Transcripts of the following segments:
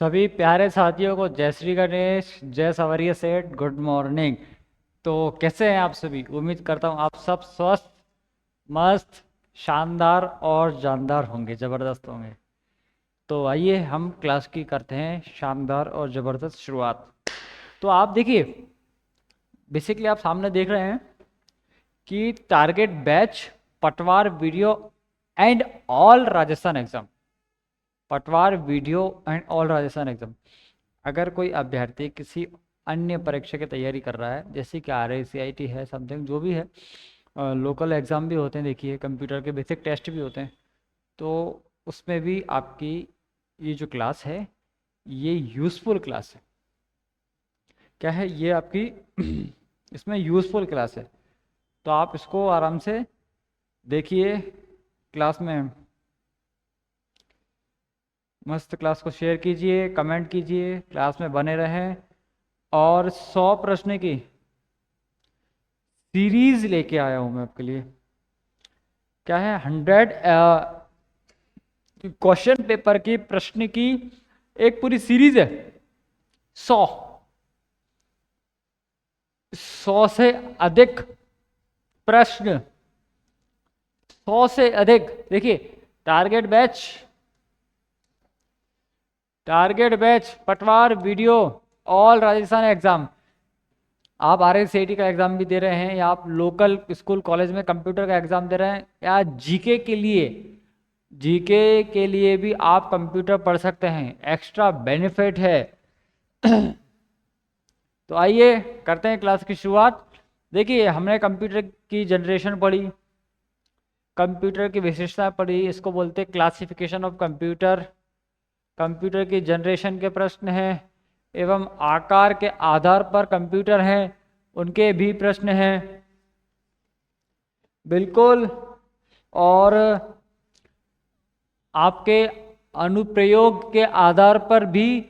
सभी प्यारे साथियों को जय श्री गणेश, जय सवरिया सेठ, गुड मॉर्निंग। तो कैसे हैं आप सभी? उम्मीद करता हूँ आप सब स्वस्थ, मस्त, शानदार और जानदार होंगे, ज़बरदस्त होंगे। तो आइए हम क्लास की करते हैं शानदार और ज़बरदस्त शुरुआत। तो आप देखिए, बेसिकली आप सामने देख रहे हैं कि target batch Patwar video and all Rajasthan exam, Patwar video and all Rajasthan exam. अगर कोई अभ्यर्थी किसी अन्य परीक्षा की तैयारी कर रहा है, जैसे कि RACIT है, समथिंग जो भी है, लोकल एग्ज़ाम भी होते हैं, देखिए कंप्यूटर के बेसिक टेस्ट भी होते हैं, तो उसमें भी आपकी ये जो क्लास है ये यूज़फुल क्लास है। क्या है ये आपकी इसमें यूज़फुल क्लास है, तो आप इसको आराम से देखिए। क्लास में मस्त क्लास को शेयर कीजिए, कमेंट कीजिए, क्लास में बने रहें। और 100 प्रश्न की सीरीज लेके आया हूं मैं आपके लिए। क्या है? 100 क्वेश्चन पेपर की प्रश्न की एक पूरी सीरीज है। 100 से अधिक प्रश्न, 100 से अधिक। देखिए, target batch Patwar video all Rajasthan exam. आप RACIT का एग्जाम भी दे रहे हैं, या आप लोकल स्कूल कॉलेज में कंप्यूटर का एग्जाम दे रहे हैं, या जीके के लिए भी आप कंप्यूटर पढ़ सकते हैं, एक्स्ट्रा बेनिफिट है। तो आइए करते हैं क्लास की शुरुआत। देखिए, हमने कंप्यूटर की जनरेशन पढ़ी, कंप्यूटर की विशेषता पढ़ी, इसको बोलते हैं क्लासिफिकेशन ऑफ कंप्यूटर। कंप्यूटर की जनरेशन के प्रश्न हैं, एवं आकार के आधार पर कंप्यूटर हैं उनके भी प्रश्न हैं, बिल्कुल। और आपके अनुप्रयोग के आधार पर भी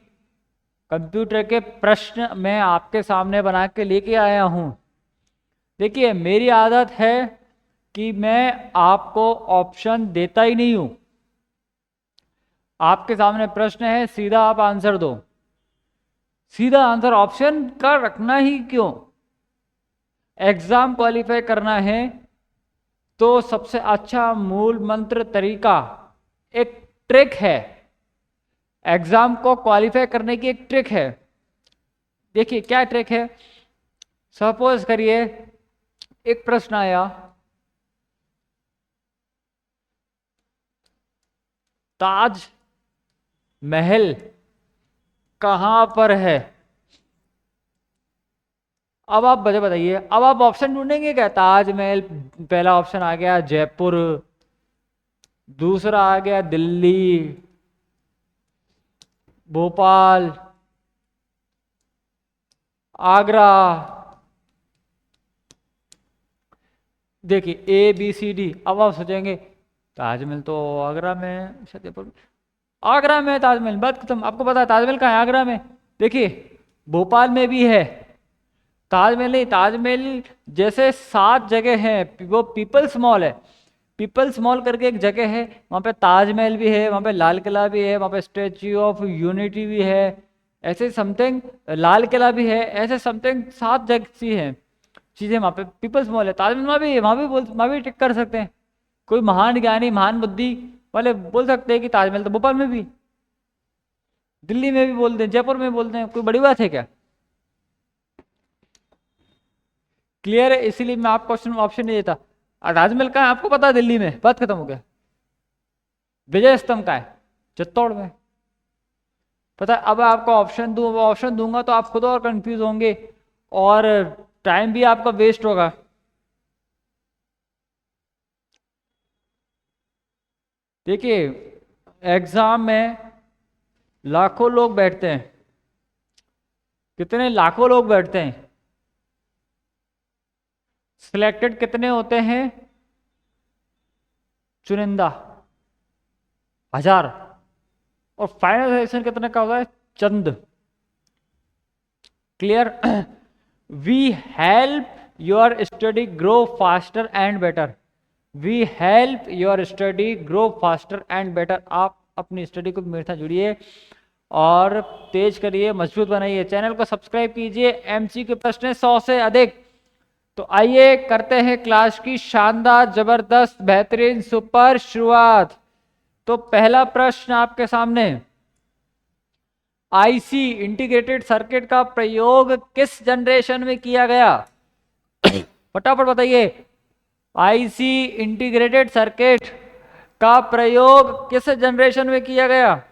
कंप्यूटर के प्रश्न मैं आपके सामने बना के लेके आया हूं। देखिए, मेरी आदत है कि मैं आपको ऑप्शन देता ही नहीं हूं। आपके सामने प्रश्न है, सीधा आप आंसर दो। सीधा आंसर, ऑप्शन का रखना ही क्यों? एग्जाम क्वालिफाई करना है तो सबसे अच्छा मूल मंत्र तरीका, एक ट्रिक है। एग्जाम को क्वालिफाई करने की एक ट्रिक है। देखिए क्या ट्रिक है। सपोज करिए एक प्रश्न आया, ताज महल कहां पर है? अब आप मुझे बताइए, अब आप ऑप्शन ढूंढेंगे क्या? ताजमहल पहला ऑप्शन आ गया, जयपुर दूसरा आ गया, दिल्ली, भोपाल, आगरा। देखिए ABCD। अब आप सोचेंगे ताजमहल तो आगरा में है, जयपुर, आगरा में है ताजमहल, बात खत्म। आपको पता है ताजमहल कहाँ है? आगरा में। देखिए, भोपाल में भी है ताजमहल। नहीं, ताजमहल जैसे 7 जगह हैं, वो पीपल्स मॉल है, पीपल्स मॉल करके एक जगह है, वहाँ पे ताजमहल भी है, वहाँ पे लाल किला भी है, वहाँ पे स्टेच्यू ऑफ यूनिटी भी है, ऐसे समथिंग लाल किला भी है, ऐसे समथिंग 7 जगह सी है चीज़ें। वहाँ पे पीपल्स मॉल है, ताजमहल वहाँ भी, वहाँ भी टिक कर सकते हैं। कोई महान ज्ञानी, महान बुद्धि वाले बोल सकते हैं कि ताजमहल तो भोपाल में भी, दिल्ली में भी बोलते हैं, जयपुर में बोलते हैं, कोई बड़ी बात है क्या? क्लियर है? इसीलिए मैं आपको क्वेश्चन ऑप्शन नहीं देता। ताजमहल कहाँ है आपको पता है? दिल्ली में, बात खत्म हो गया। विजय स्तंभ का है चित्तौड़ में, पता है। अब आपको ऑप्शन दूंगा तो आप खुद और कंफ्यूज होंगे, और टाइम भी आपका वेस्ट होगा। देखिए, एग्जाम में लाखों लोग बैठते हैं। कितने लाखों लोग बैठते हैं? सिलेक्टेड कितने होते हैं? चुनिंदा 1000। और फाइनल सिलेक्शन कितने का होता है? चंद। Clear? We help your study grow faster and better. We help your study grow faster and better. आप अपनी स्टडी को मेरे साथ जुड़िए और तेज करिए, मजबूत बनाइए। चैनल को सब्सक्राइब कीजिए। एमसीक्यू प्रश्न 100 से अधिक। तो आइए करते हैं क्लास की शानदार, जबरदस्त, बेहतरीन, सुपर शुरुआत। तो पहला प्रश्न आपके सामने, आईसी इंटीग्रेटेड सर्किट का प्रयोग किस जनरेशन में किया गया? फटाफट बताइए। आईसी इंटीग्रेटेड सर्किट का प्रयोग किस जनरेशन में किया गया?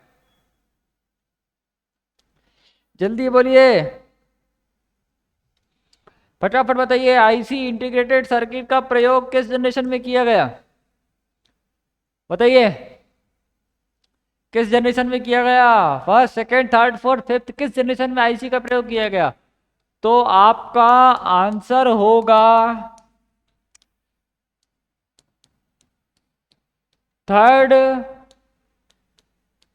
जल्दी बोलिए, फटाफट बताइए। आईसी इंटीग्रेटेड सर्किट का प्रयोग किस जनरेशन में किया गया? बताइए, किस जनरेशन में किया गया? First, second, third, fourth, fifth, किस जनरेशन में आईसी का प्रयोग किया गया? तो आपका आंसर होगा थर्ड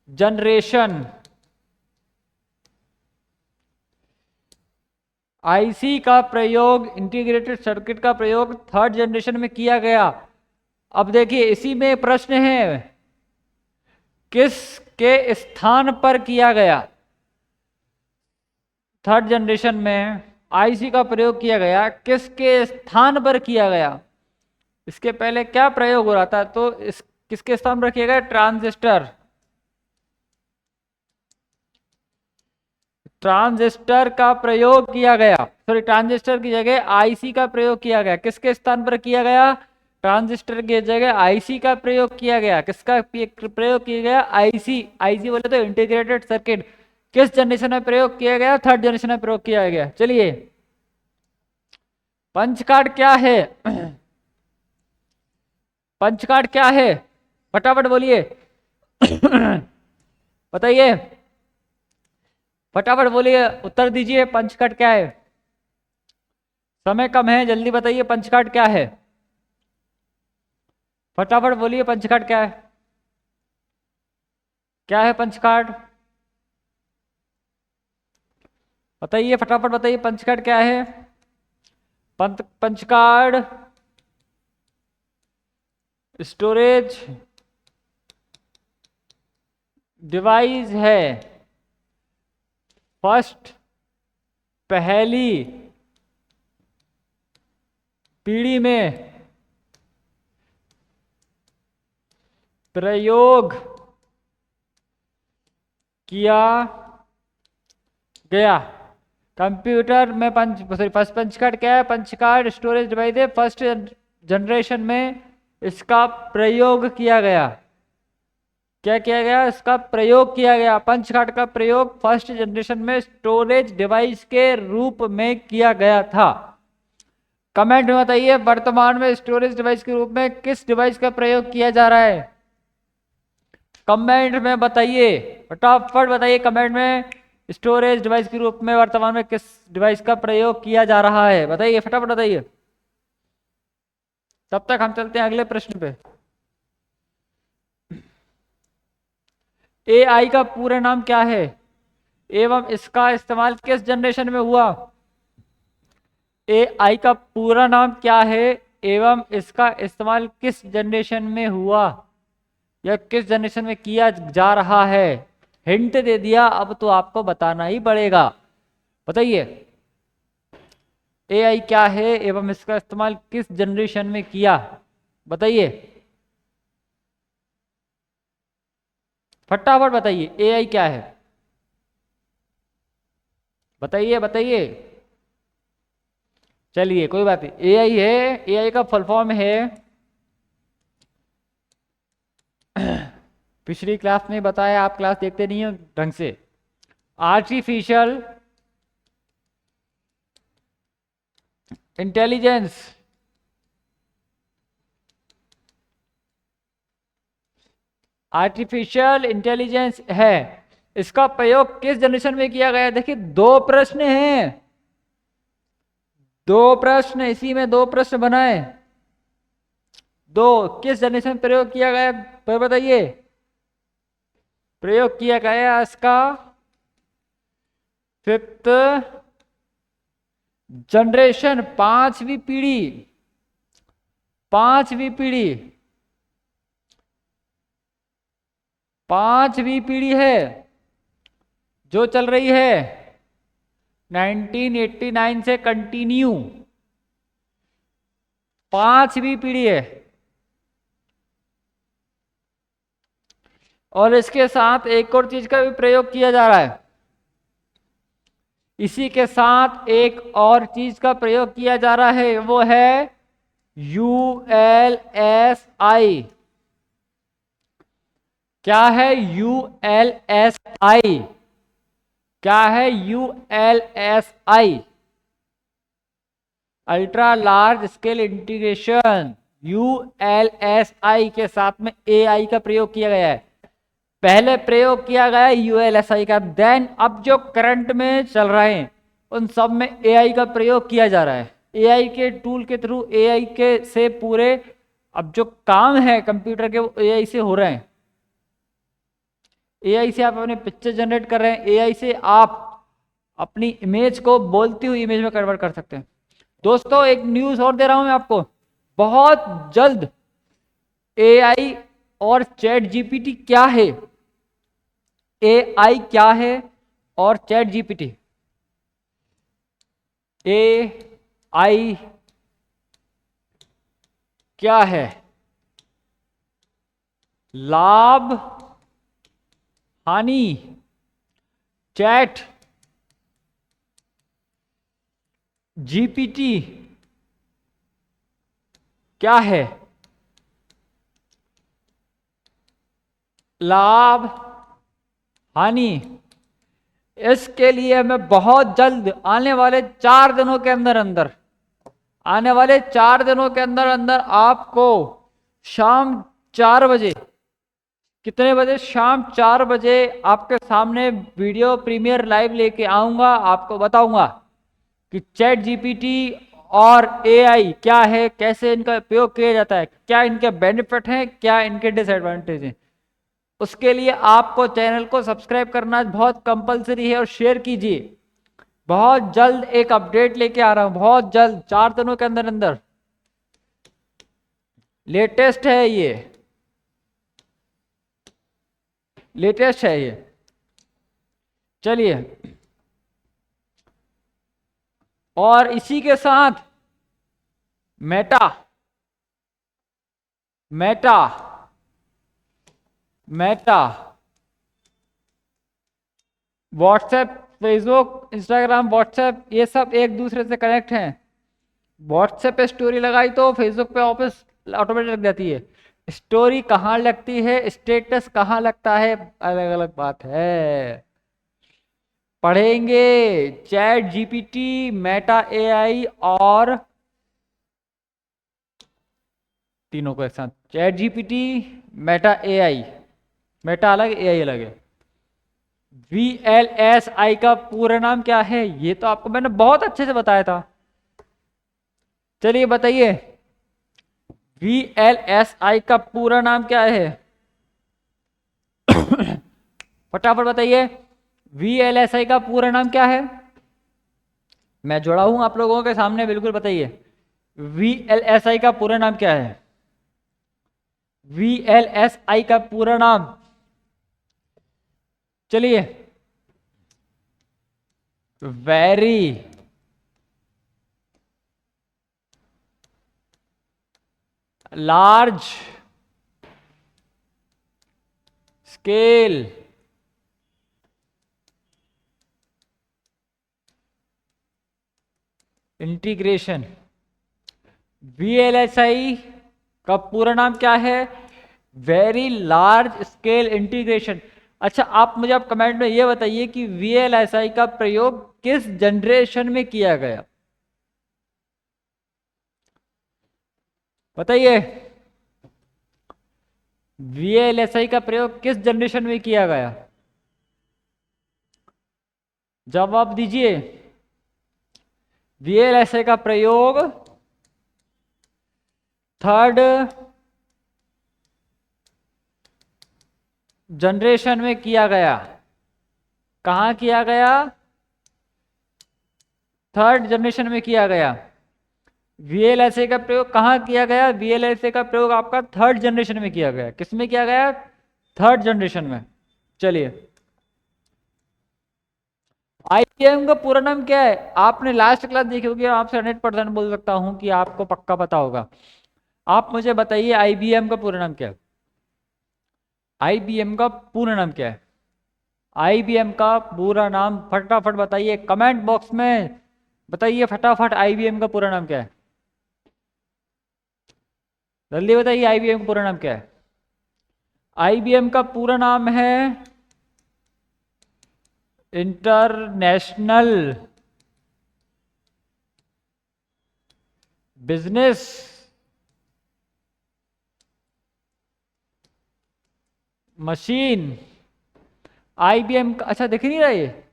जनरेशन। आईसी का प्रयोग, इंटीग्रेटेड सर्किट का प्रयोग थर्ड जनरेशन में किया गया। अब देखिए, इसी में प्रश्न है, किस के स्थान पर किया गया? थर्ड जनरेशन में आईसी का प्रयोग किया गया, किसके स्थान पर किया गया? इसके पहले क्या प्रयोग हो रहा था? तो इस किसके स्थान पर किया गया? ट्रांजिस्टर। ट्रांजिस्टर का प्रयोग किया गया, सॉरी, ट्रांजिस्टर की जगह आईसी का प्रयोग किया गया। किसके स्थान पर किया गया? ट्रांजिस्टर की जगह आईसी का प्रयोग किया गया। किसका प्रयोग किया गया? आईसी। आईसी बोले तो इंटीग्रेटेड सर्किट। किस जनरेशन में प्रयोग किया गया? थर्ड जनरेशन में प्रयोग किया गया। चलिए, पंच कार्ड क्या है? पंच कार्ड क्या है? फटाफट बोलिए। बताइए, फटाफट बोलिए, उत्तर दीजिए। पंच कार्ड क्या है? समय कम है, जल्दी बताइए, पंच कार्ड क्या है? फटाफट बोलिए, पंच कार्ड क्या है? क्या है पंच कार्ड? बताइए, फटाफट बताइए, पंच कार्ड क्या है? पंच कार्ड स्टोरेज डिवाइस है। फर्स्ट, पहली पीढ़ी में प्रयोग किया गया। कंप्यूटर में फर्स्ट पंच कार्ड क्या है? पंच कार्ड स्टोरेज डिवाइस है, फर्स्ट जनरेशन में इसका प्रयोग किया गया। क्या किया गया? इसका प्रयोग किया गया। पंच कार्ड का प्रयोग फर्स्ट जनरेशन में स्टोरेज डिवाइस के रूप में किया गया था। कमेंट में बताइए, वर्तमान में स्टोरेज डिवाइस के रूप में किस डिवाइस का प्रयोग किया जा रहा है? कमेंट में बताइए, फटाफट बताइए कमेंट में, स्टोरेज डिवाइस के रूप में वर्तमान में किस डिवाइस का प्रयोग किया जा रहा है? बताइए, फटाफट बताइए। तब तक हम चलते हैं अगले प्रश्न पे। एआई का पूरा नाम क्या है एवं इसका इस्तेमाल किस जनरेशन में हुआ? एआई का पूरा नाम क्या है एवं इसका इस्तेमाल किस जनरेशन में हुआ या किस जनरेशन में किया जा रहा है? हिंट दे दिया, अब तो आपको बताना ही पड़ेगा। बताइए, एआई क्या है एवं इसका इस्तेमाल किस जनरेशन में किया? बताइए, फटाफट बताइए, एआई क्या है? बताइए बताइए। चलिए, कोई बात नहीं, एआई है, एआई का फुल फॉर्म है, पिछली क्लास में बताया, आप क्लास देखते नहीं हो ढंग से। Artificial intelligence. आर्टिफिशियल इंटेलिजेंस है। इसका प्रयोग किस जनरेशन में किया गया? देखिए, दो प्रश्न हैं, दो प्रश्न, इसी में दो प्रश्न बनाए। दो, किस जनरेशन में प्रयोग किया गया पर बताइए। प्रयोग किया गया इसका फिफ्थ जनरेशन, पांचवी पीढ़ी, पांचवी पीढ़ी, पांचवी पीढ़ी है। जो चल रही है 1989 से कंटिन्यू, 5वीं पीढ़ी है। और इसके साथ एक और चीज का भी प्रयोग किया जा रहा है, इसी के साथ एक और चीज का प्रयोग किया जा रहा है, वो है ULSI। क्या है ULSI? क्या है ULSI? Ultra large scale integration. ULSI के साथ में AI का प्रयोग किया गया है। पहले प्रयोग किया गया ULSI का, देन अब जो करंट में चल रहे हैं उन सब में AI का प्रयोग किया जा रहा है। AI के टूल के थ्रू, AI के से पूरे अब जो काम है कंप्यूटर के वो AI से हो रहे हैं। AI से आप अपने पिक्चर जनरेट कर रहे हैं, AI से आप अपनी इमेज को बोलती हुई इमेज में कन्वर्ट कर सकते हैं। दोस्तों एक न्यूज और दे रहा हूं मैं आपको, बहुत जल्द AI और चैट जीपीटी क्या है, AI क्या है और चैट जीपीटी। AI क्या है, लाभ हानि। चैट जीपीटी क्या है, लाभ हानि। इसके लिए मैं बहुत जल्द आने वाले 4 दिनों के अंदर अंदर, आने वाले 4 दिनों के अंदर अंदर आपको शाम 4 बजे, कितने बजे, शाम 4 बजे आपके सामने वीडियो प्रीमियर लाइव लेके आऊंगा। आपको बताऊंगा कि चैट जीपीटी और AI क्या है, कैसे इनका उपयोग किया जाता है, क्या इनके बेनिफिट हैं, क्या इनके डिसएडवांटेज हैं। उसके लिए आपको चैनल को सब्सक्राइब करना बहुत कंपलसरी है और शेयर कीजिए। बहुत जल्द एक अपडेट लेके आ रहा हूं, बहुत जल्द, 4 दिनों के अंदर अंदर। लेटेस्ट है ये, लेटेस्ट है ये। चलिए, और इसी के साथ Meta Meta Meta WhatsApp, Facebook, Instagram, WhatsApp, ये सब एक दूसरे से कनेक्ट हैं। व्हाट्सएप पे स्टोरी लगाई तो फेसबुक पे वापस ऑटोमेटिक लग जाती है। स्टोरी कहाँ लगती है, स्टेटस कहाँ लगता है, अलग अलग बात है। पढ़ेंगे चैट जीपीटी, मेटा AI और तीनों को एक साथ, chat GPT, Meta AI, Meta अलग AI अलग है। VLSI का पूरा नाम क्या है, ये तो आपको मैंने बहुत अच्छे से बताया था। चलिए बताइए VLSI का पूरा नाम क्या है, फटाफट बताइए। VLSI का पूरा नाम क्या है, मैं जुड़ा हूं आप लोगों के सामने, बिल्कुल बताइए। VLSI का पूरा नाम क्या है, VLSI का पूरा नाम। चलिए, very large scale integration. VLSI का पूरा नाम क्या है, वेरी लार्ज स्केल इंटीग्रेशन। अच्छा, आप मुझे आप कमेंट में ये बताइए कि VLSI का प्रयोग किस जनरेशन में किया गया, बताइए। VLSI का प्रयोग किस जनरेशन में किया गया, जवाब दीजिए। VLSI का प्रयोग 3rd जनरेशन में किया गया। कहां किया गया, 3rd जनरेशन में किया गया। VLSI का प्रयोग कहां किया गया, VLSI का प्रयोग आपका 3rd जनरेशन में किया गया। किस में किया गया, 3rd जनरेशन में। चलिए, 3rd जनरेशन में किया गया। VLSI का प्रयोग कहां किया गया, VLSI का प्रयोग आपका 3rd जनरेशन में किया गया। किसमें किया गया, 3rd जनरेशन में किया गया। किसमें किया गया, 3rd जनरेशन में। चलिए, 3rd जनरेशन में। आईबीएम का पूरा नाम क्या है? आपने लास्ट क्लास देखी होगी, आपसे 100% बोल सकता हूं कि आपको पक्का पता होगा। आप मुझे बताइए आईबीएम का पूरा नाम क्या है? आईबीएम का पूरा नाम क्या है? आईबीएम का पूरा नाम फटाफट बताइए कमेंट बॉक्स में, बताइए फटाफट आईबीएम का पूरा नाम क्या है? जल्दी बताइए आईबीएम का पूरा नाम क्या है? आईबीएम का पूरा नाम है इंटरनेशनल बिजनेस मशीन। आईबीएम का, अच्छा दिख नहीं रहा ये?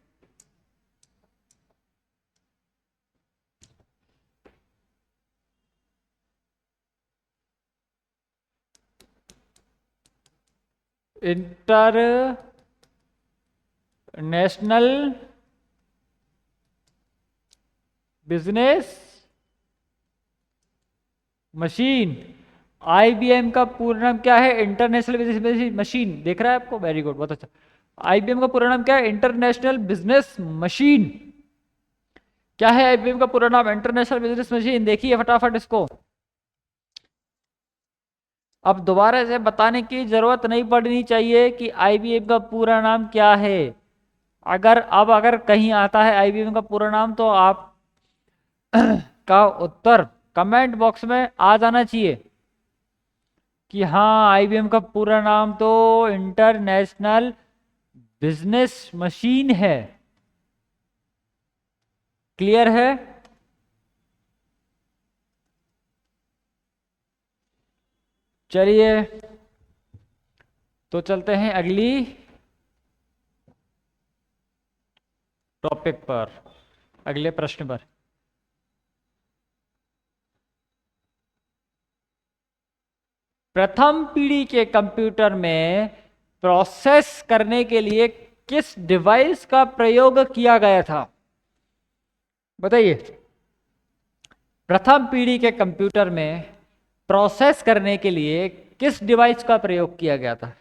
International business machine. आईबीएम का पूरा नाम क्या है? International business machine. देख रहा है आपको? वेरी गुड, बहुत अच्छा। आईबीएम का पूरा नाम क्या है? International business machine. क्या है आईबीएम का पूरा नाम? International business machine. देखिए फटाफट इसको। अब दोबारा से बताने की जरूरत नहीं पड़नी चाहिए कि आईबीएम का पूरा नाम क्या है। अगर कहीं आता है आईबीएम का पूरा नाम, तो आप का उत्तर कमेंट बॉक्स में आ जाना चाहिए कि हाँ आईबीएम का पूरा नाम तो इंटरनेशनल बिजनेस मशीन है। क्लियर है? चलिए तो चलते हैं अगली टॉपिक पर, अगले प्रश्न पर। प्रथम पीढ़ी के कंप्यूटर में प्रोसेस करने के लिए किस डिवाइस का प्रयोग किया गया था? बताइए। प्रथम पीढ़ी के कंप्यूटर में प्रोसेस करने के लिए किस डिवाइस का प्रयोग किया गया था?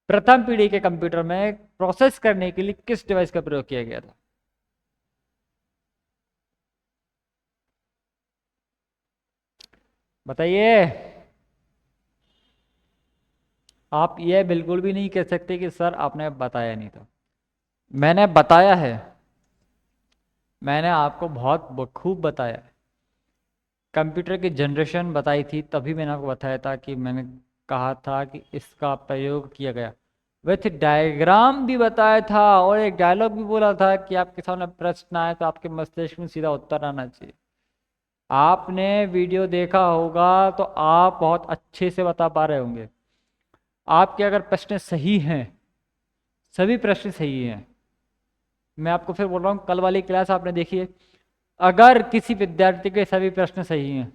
प्रथम पीढ़ी के कंप्यूटर में प्रोसेस करने के लिए किस डिवाइस का प्रयोग किया गया था? बताइए। आप ये बिल्कुल भी नहीं कह सकते कि सर आपने बताया नहीं था। मैंने बताया है, मैंने आपको बहुत बखूब बताया है। कंप्यूटर की जनरेशन बताई थी, तभी मैंने आपको बताया था कि मैंने कहा था कि इसका प्रयोग किया गया। विथ डायग्राम भी बताया था और एक डायलॉग भी बोला था कि आपके सामने प्रश्न आए तो आपके मस्तिष्क में सीधा उत्तर आना चाहिए। आपने वीडियो देखा होगा तो आप बहुत अच्छे से बता पा रहे होंगे। आपके अगर प्रश्न सही हैं, सभी प्रश्न सही हैं, मैं आपको फिर बोल रहा हूँ, कल वाली क्लास आपने देखी है। अगर किसी विद्यार्थी के सभी प्रश्न सही हैं,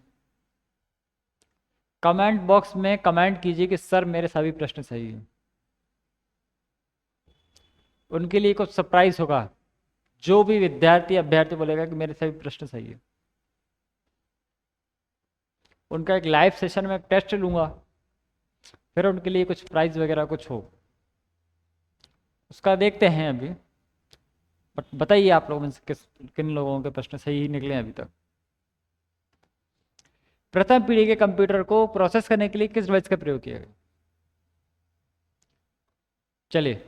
कमेंट बॉक्स में कमेंट कीजिए कि सर मेरे सभी प्रश्न सही हैं। उनके लिए कुछ सरप्राइज होगा। जो भी विद्यार्थी अभ्यर्थी बोलेगा कि मेरे सभी प्रश्न सही है, उनका एक लाइव सेशन में टेस्ट लूंगा, फिर उनके लिए कुछ प्राइज वगैरह कुछ हो, उसका देखते हैं अभी। बट बताइए आप लोगों में से किन लोगों के प्रश्न सही निकले अभी तक। प्रथम पीढ़ी के कंप्यूटर को प्रोसेस करने के लिए किस डिवाइस का प्रयोग किया गया? चलिए,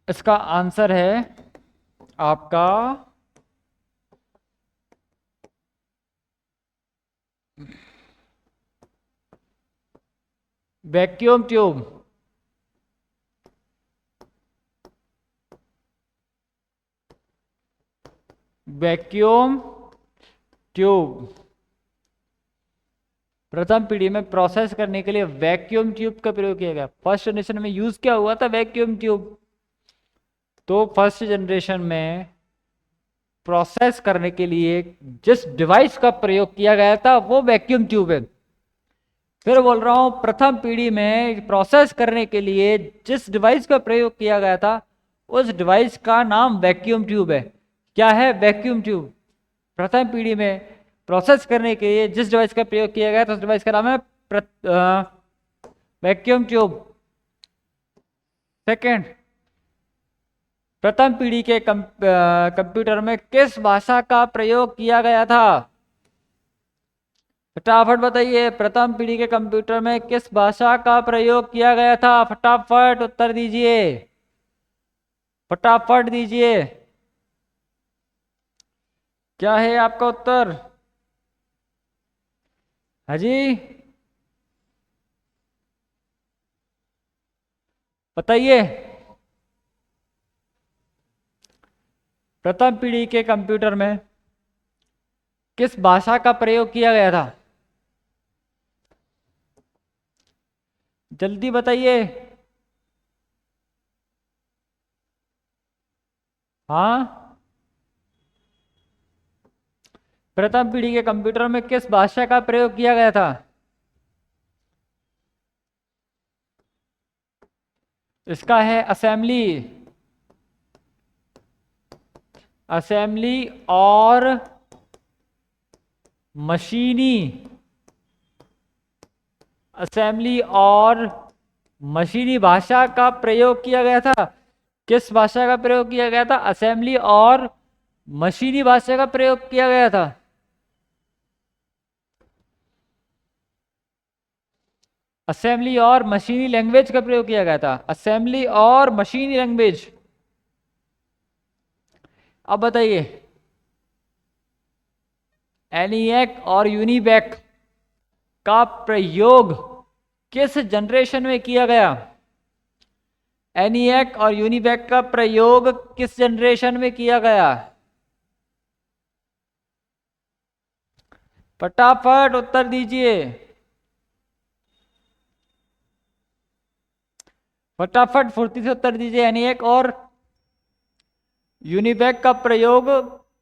इसका आंसर है आपका वैक्यूम ट्यूब। वैक्यूम ट्यूब प्रथम पीढ़ी में प्रोसेस करने के लिए वैक्यूम ट्यूब का प्रयोग किया गया। फर्स्ट जनरेशन में यूज क्या हुआ था? Vacuum tube. तो फर्स्ट जनरेशन में प्रोसेस करने के लिए जिस डिवाइस का प्रयोग किया गया था वो वैक्यूम ट्यूब है। फिर बोल रहा हूं, प्रथम पीढ़ी में प्रोसेस करने के लिए जिस डिवाइस का प्रयोग किया गया था उस डिवाइस का नाम वैक्यूम ट्यूब है। क्या है? Vacuum tube. प्रथम पीढ़ी में प्रोसेस करने के लिए जिस डिवाइस का प्रयोग किया गया था उस डिवाइस का नाम है वैक्यूम ट्यूब। सेकेंड, प्रथम पीढ़ी के कंप्यूटर में किस भाषा का प्रयोग किया गया था? फटाफट बताइए, प्रथम पीढ़ी के कंप्यूटर में किस भाषा का प्रयोग किया गया था? फटाफट उत्तर दीजिए, फटाफट दीजिए। क्या है आपका उत्तर? हाजी बताइए। प्रथम पीढ़ी के कंप्यूटर में किस भाषा का प्रयोग किया गया था? जल्दी बताइए। हाँ, प्रथम पीढ़ी के कंप्यूटर में किस भाषा का प्रयोग किया गया था? इसका है असेंबली। असेंबली और मशीनी। असेंबली और मशीनी भाषा का प्रयोग किया गया था। किस भाषा का प्रयोग किया गया था? असेंबली और मशीनी भाषा का प्रयोग किया गया था। असेंबली और मशीनी लैंग्वेज का प्रयोग किया गया था। असेंबली और मशीनी लैंग्वेज। अब बताइए, एनिएक और यूनिबैक का प्रयोग किस जनरेशन में किया गया? एनिएक और यूनिबैक का प्रयोग किस जनरेशन में किया गया? फटाफट उत्तर दीजिए, फटाफट फुर्ती से उत्तर दीजिए। एनिएक और यूनिबैक का प्रयोग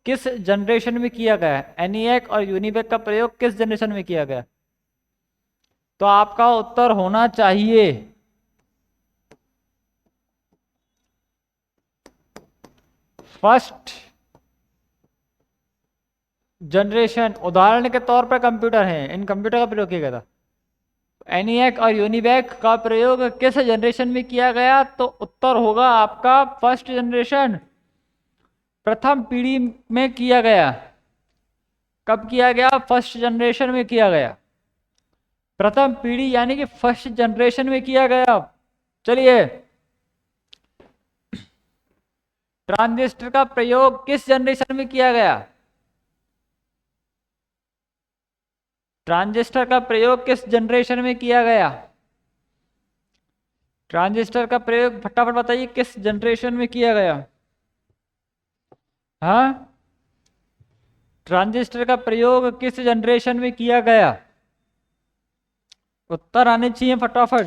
किस जनरेशन में किया गया? एनिएक और यूनिबैक का प्रयोग किस जनरेशन में किया गया? तो आपका उत्तर होना चाहिए फर्स्ट जनरेशन। उदाहरण के तौर पर कंप्यूटर है, इन कंप्यूटर का प्रयोग किया गया था। एनिएक और यूनिबैक का प्रयोग किस जनरेशन में किया गया? तो उत्तर होगा आपका फर्स्ट जनरेशन, प्रथम पीढ़ी में किया गया। कब किया गया? फर्स्ट जनरेशन में किया गया। प्रथम पीढ़ी यानी कि फर्स्ट जनरेशन में किया गया। चलिए, ट्रांजिस्टर का प्रयोग किस जनरेशन में किया गया? ट्रांजिस्टर का प्रयोग किस जनरेशन में किया गया? ट्रांजिस्टर का प्रयोग फटाफट बताइए, किस जनरेशन में किया गया? हाँ, ट्रांजिस्टर का प्रयोग किस जनरेशन में किया गया? उत्तर आने चाहिए फटाफट।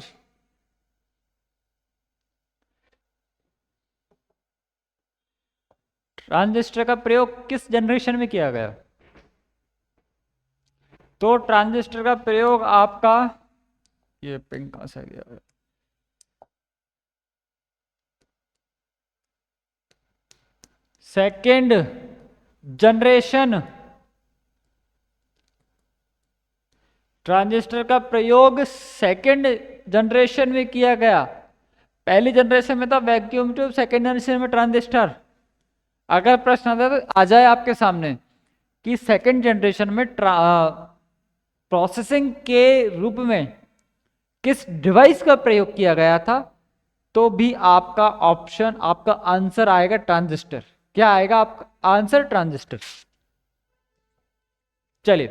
ट्रांजिस्टर का प्रयोग किस जनरेशन में किया गया? तो ट्रांजिस्टर का प्रयोग आपका, ये पिंक कहां से गया? Second generation. ट्रांजिस्टर का प्रयोग सेकेंड जनरेशन में किया गया। पहली जनरेशन में था वैक्यूम ट्यूब, सेकेंड जनरेशन में ट्रांजिस्टर। अगर प्रश्न आ जाए आपके सामने कि सेकेंड जनरेशन में प्रोसेसिंग के रूप में किस डिवाइस का प्रयोग किया गया था, तो भी आपका ऑप्शन, आपका आंसर आएगा ट्रांजिस्टर। क्या आएगा आपका आंसर? ट्रांजिस्टर। चलिए,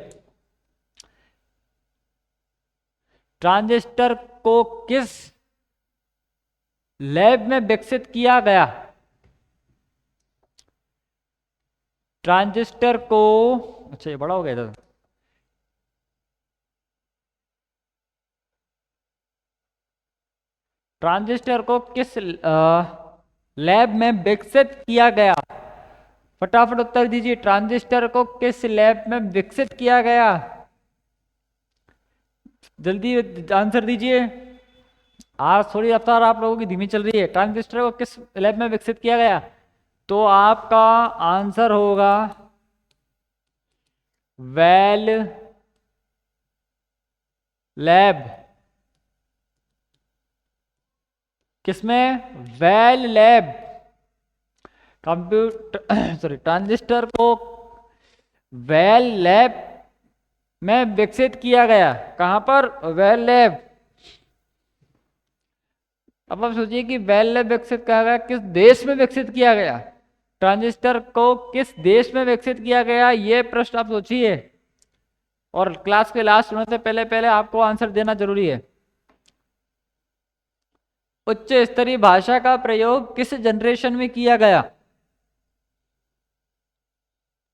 ट्रांजिस्टर को किस लैब में विकसित किया गया? ट्रांजिस्टर को, अच्छा ये बड़ा हो गया था। ट्रांजिस्टर को किस लैब में विकसित किया गया? फटाफट उत्तर दीजिए, ट्रांजिस्टर को किस लैब में विकसित किया गया? जल्दी आंसर दीजिए। आज थोड़ी रफ्तार आप लोगों की धीमी चल रही है। ट्रांजिस्टर को किस लैब में विकसित किया गया? तो आपका आंसर होगा वेल लैब। किसमें? Well lab. Computer sorry transistor को वेल लैब में विकसित किया गया। कहां पर? Well lab. अब आप सोचिए कि वेल लैब विकसित किया गया, किस देश में विकसित किया गया? ट्रांजिस्टर को किस देश में विकसित किया गया, ये प्रश्न आप सोचिए। और क्लास के लास्ट होने से पहले पहले आपको आंसर देना जरूरी है। उच्च स्तरीय भाषा का प्रयोग किस जनरेशन में किया गया?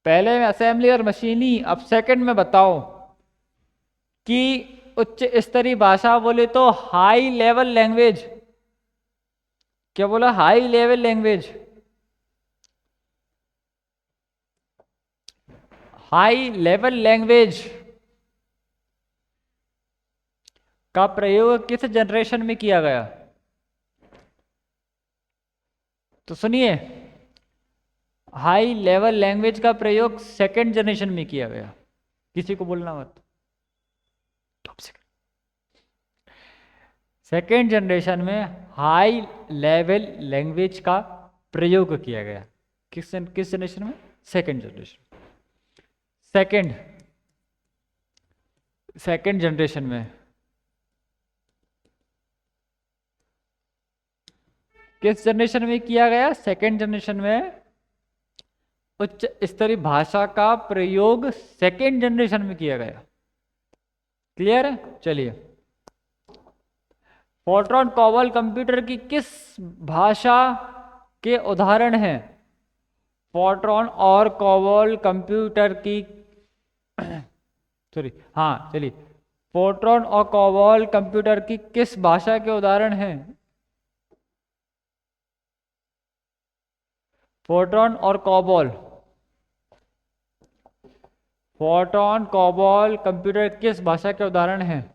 पहले में असेंबली और मशीनी, अब सेकंड में बताओ कि उच्च स्तरीय भाषा बोले तो हाई लेवल लैंग्वेज। क्या बोला? High level language. High level language का प्रयोग किस जनरेशन में किया गया? तो सुनिए, हाई लेवल लैंग्वेज का प्रयोग सेकंड जनरेशन में किया गया। किसी को बोलना मत। सेकेंड जनरेशन में हाई लेवल लैंग्वेज का प्रयोग किया गया। किस जनरेशन में? Second generation. सेकेंड जनरेशन में। किस जनरेशन में किया गया? सेकेंड जनरेशन में उच्च स्तरीय भाषा का प्रयोग सेकेंड जनरेशन में किया गया। क्लियर है? चलिए, फोर्ट्रॉन कॉबॉल कंप्यूटर की किस भाषा के उदाहरण हैं? फोर्ट्रॉन और कॉबॉल कंप्यूटर की सॉरी हाँ चलिए, फोर्ट्रॉन और कॉबॉल कंप्यूटर की किस भाषा के उदाहरण हैं? फोर्ट्रॉन और कॉबॉल, फोर्ट्रॉन कॉबॉल कंप्यूटर किस भाषा के उदाहरण हैं?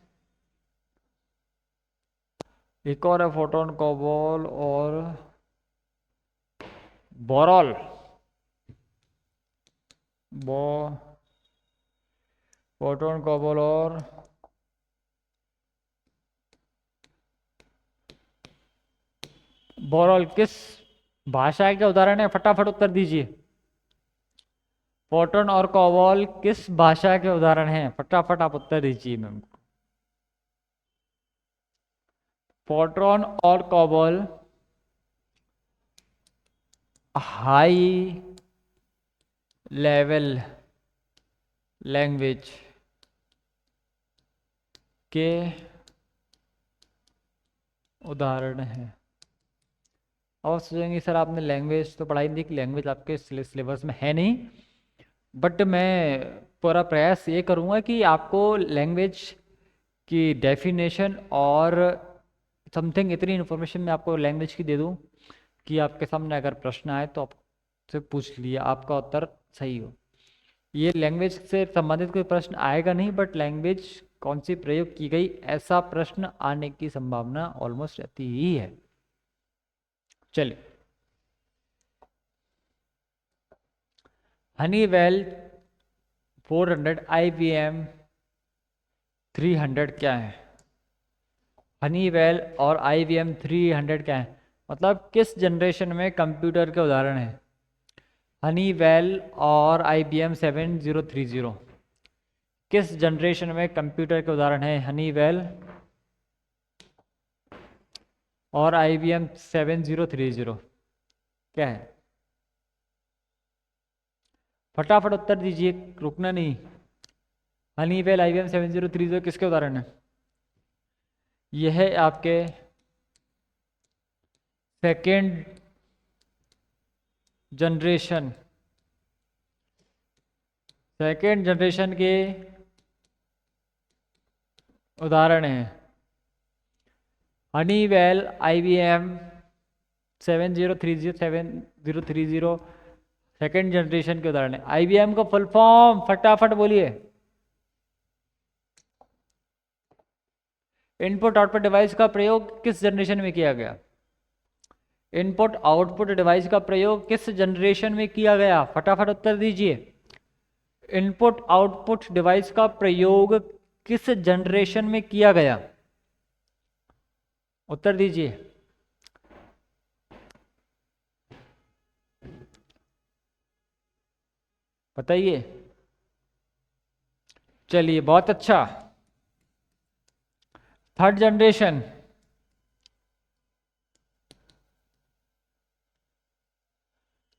एक और है फोर्ट्रॉन कॉबॉल और बोरॉल। फोर्ट्रॉन कॉबॉल और बोरॉल किस भाषा के उदाहरण है? फटाफट उत्तर दीजिए। फोर्ट्रॉन और कॉबॉल किस भाषा के उदाहरण हैं? फटाफट आप उत्तर दीजिए मैम। फोर्ट्रॉन और कॉबॉल हाई लेवल लैंग्वेज के उदाहरण हैं। अब आप सोचेंगे सर आपने लैंग्वेज तो पढ़ाई नहीं की, लैंग्वेज आपके सिलेबस में है नहीं, बट मैं पूरा प्रयास ये करूँगा कि आपको लैंग्वेज की डेफिनेशन और समथिंग इतनी इन्फॉर्मेशन मैं आपको लैंग्वेज की दे दूँ कि आपके सामने अगर प्रश्न आए तो आपसे पूछ लिया, आपका उत्तर सही हो। ये लैंग्वेज से संबंधित कोई प्रश्न आएगा नहीं, बट लैंग्वेज कौन सी प्रयोग की गई ऐसा प्रश्न आने की संभावना ऑलमोस्ट रहती ही है। चलिए, हनीवेल 400 IBM 300 क्या है? हनीवेल और IBM 300 क्या है? मतलब किस जनरेशन में कंप्यूटर के उदाहरण हैं? हनीवेल और IBM 7030 किस जनरेशन में कंप्यूटर के उदाहरण हैं? हनीवेल और IBM 7030 क्या है? फटाफट उत्तर दीजिए, रुकना नहीं। हनीवेल IBM 7030 किसके उदाहरण है? यह है आपके सेकेंड जनरेशन के उदाहरण हैं। हनीवेल IBM 7030 सेकेंड जनरेशन के उदाहरण है। IBM का फुल फॉर्म फटाफट बोलिए। इनपुट आउटपुट डिवाइस का प्रयोग किस जनरेशन में किया गया? इनपुट आउटपुट डिवाइस का प्रयोग किस जनरेशन में किया गया? फटाफट उत्तर दीजिए। इनपुट आउटपुट डिवाइस का प्रयोग किस जनरेशन में किया गया? उत्तर दीजिए। बताइए। चलिए बहुत अच्छा। Third generation.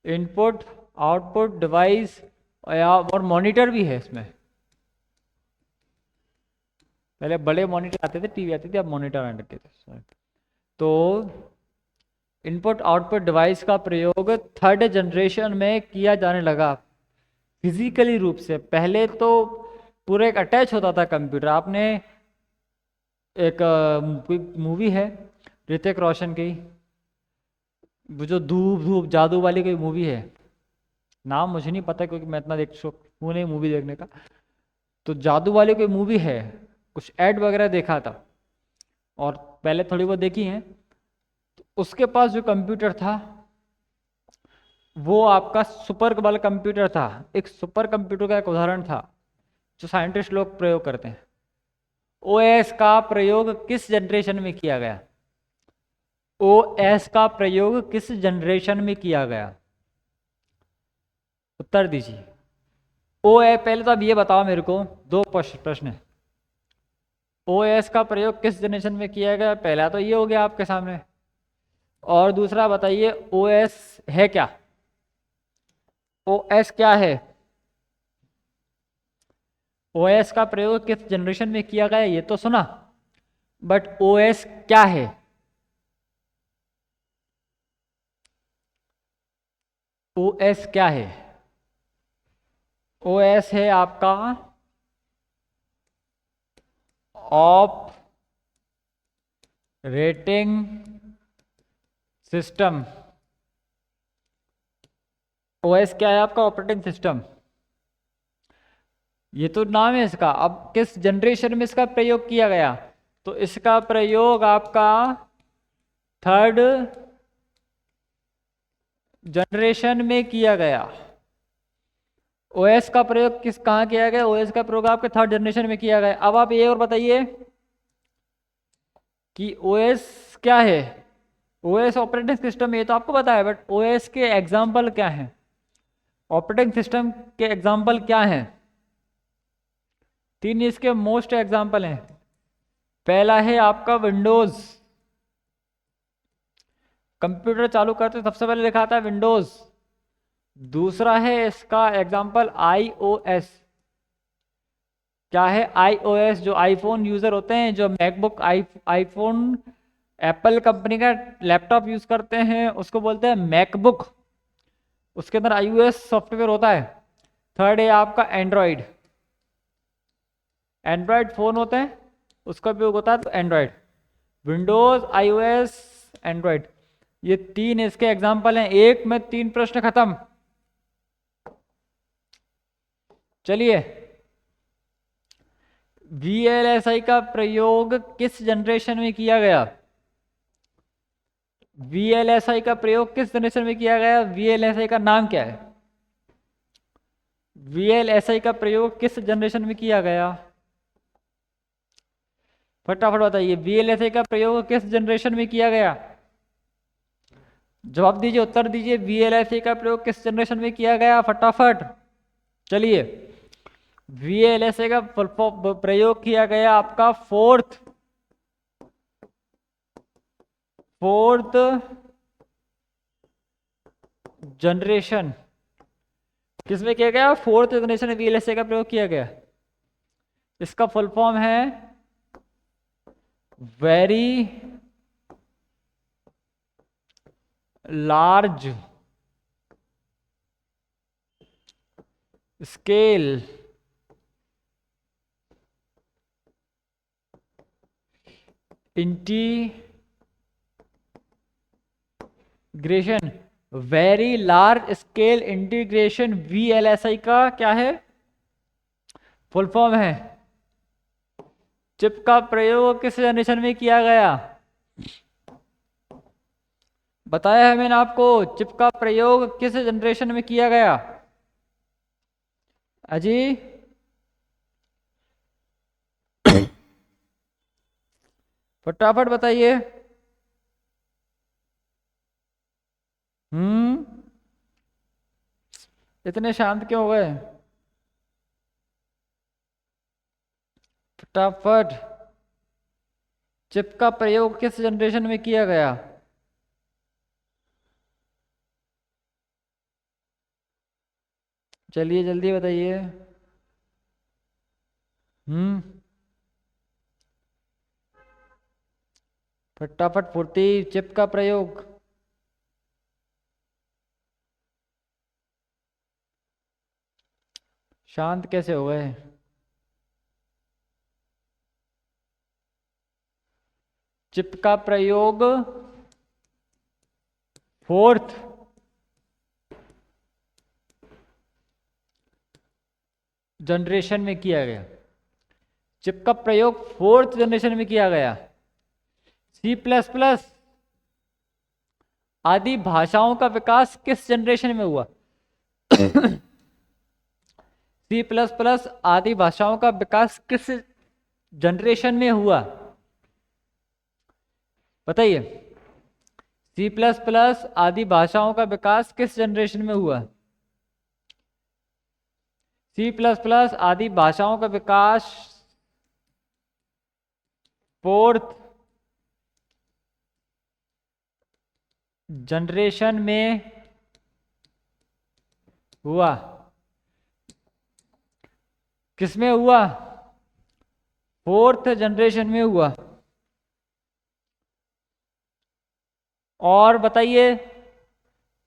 Input output device और मॉनिटर भी है इसमें। पहले बड़े मॉनिटर आते थे, टीवी आती थी, अब मॉनिटर आने लगे थे। तो इनपुट आउटपुट डिवाइस का प्रयोग थर्ड जनरेशन में किया जाने लगा फिजिकली रूप से। पहले तो पूरा एक अटैच होता था कंप्यूटर। आपने एक मूवी है ऋतिक रोशन की, वो जो धूप धूप जादू वाली कोई मूवी है, नाम मुझे नहीं पता क्योंकि मैं इतना देख शौक हूँ नहीं मूवी देखने का। तो जादू वाली कोई मूवी है, कुछ ऐड वगैरह देखा था और पहले थोड़ी बहुत देखी है। तो उसके पास जो कंप्यूटर था वो आपका सुपर वाला कंप्यूटर था। एक सुपर कंप्यूटर का एक उदाहरण था जो साइंटिस्ट लोग प्रयोग करते हैं। ओएस का प्रयोग किस जनरेशन में किया गया? ओएस का प्रयोग किस जनरेशन में किया गया? उत्तर दीजिए। ओ ए पहले तो अब ये बताओ मेरे को, दो प्रश्न है। ओएस का प्रयोग किस जनरेशन में किया गया? पहला तो ये हो गया आपके सामने, और दूसरा बताइए ओएस है क्या? ओएस क्या है? ओएस का प्रयोग किस जनरेशन में किया गया ये तो सुना, बट ओएस क्या है? ओएस क्या है? ओएस है आपका ऑपरेटिंग सिस्टम। ओएस क्या है आपका? Operating system. ये तो नाम है इसका। अब किस जनरेशन में इसका प्रयोग किया गया? तो इसका प्रयोग आपका थर्ड जनरेशन में किया गया। ओएस का प्रयोग किस कहाँ किया गया? ओएस का प्रयोग आपके थर्ड जनरेशन में किया गया। अब आप ये और बताइए कि ओएस क्या है? ओएस ऑपरेटिंग सिस्टम ये तो आपको पता है, बट ओएस के एग्जाम्पल क्या हैं? ऑपरेटिंग सिस्टम के एग्जाम्पल क्या हैं? तीन इसके मोस्ट एग्जाम्पल हैं। पहला है आपका विंडोज। कंप्यूटर चालू करते सबसे पहले लिखा आता है विंडोज। दूसरा है इसका एग्जाम्पल आईओएस। क्या है आईओएस? जो आईफोन यूजर होते हैं, जो मैकबुक आईफोन एप्पल कंपनी का लैपटॉप यूज करते हैं, उसको बोलते हैं मैकबुक। उसके अंदर आईओएस सॉफ्टवेयर होता है। थर्ड है आपका एंड्रॉइड। एंड्रॉइड फोन होते हैं, उसका उपयोग होता है तो एंड्रॉइड। विंडोज, आईओएस, एंड्रॉइड, ये तीन इसके एग्जाम्पल हैं। एक में तीन प्रश्न खत्म। चलिए, वीएलएसआई का प्रयोग किस जनरेशन में किया गया? वीएलएसआई का प्रयोग किस जनरेशन में किया गया? वीएलएसआई का नाम क्या है? वीएलएसआई का प्रयोग किस जनरेशन में किया गया? फटाफट बताइए, वीएलएसआई का प्रयोग किस जनरेशन में किया गया? जवाब दीजिए, उत्तर दीजिए। वीएलएसआई का प्रयोग किस जनरेशन में किया गया? फटाफट। चलिए, वीएलएसआई का प्रयोग किया गया आपका फोर्थ जनरेशन। किसमें किया गया? फोर्थ जनरेशन में वीएलएसआई का प्रयोग किया गया। इसका फुल फॉर्म है very large scale integration. Very large scale integration VLSI का क्या है? फुल फॉर्म है। चिप का प्रयोग किस जनरेशन में किया गया? बताया है मैंने आपको, चिप का प्रयोग किस जनरेशन में किया गया? अजी, फटाफट बताइए। इतने शांत क्यों हो गए? फटाफट। चिप का प्रयोग किस जनरेशन में किया गया? चलिए जल्दी बताइए। हम्म। फटाफट फुर्ती। चिप का प्रयोग। शांत कैसे हो गए? चिप का प्रयोग फोर्थ जनरेशन में किया गया। चिप का प्रयोग फोर्थ जनरेशन में किया गया। सी प्लस प्लस आदि भाषाओं का विकास किस जनरेशन में हुआ? सी प्लस प्लस आदि भाषाओं का विकास किस जनरेशन में हुआ? बताइए। सी प्लस प्लस आदि भाषाओं का विकास किस जनरेशन में हुआ? सी प्लस प्लस आदि भाषाओं का विकास फोर्थ जनरेशन में हुआ। किसमें हुआ? फोर्थ जनरेशन में हुआ। और बताइए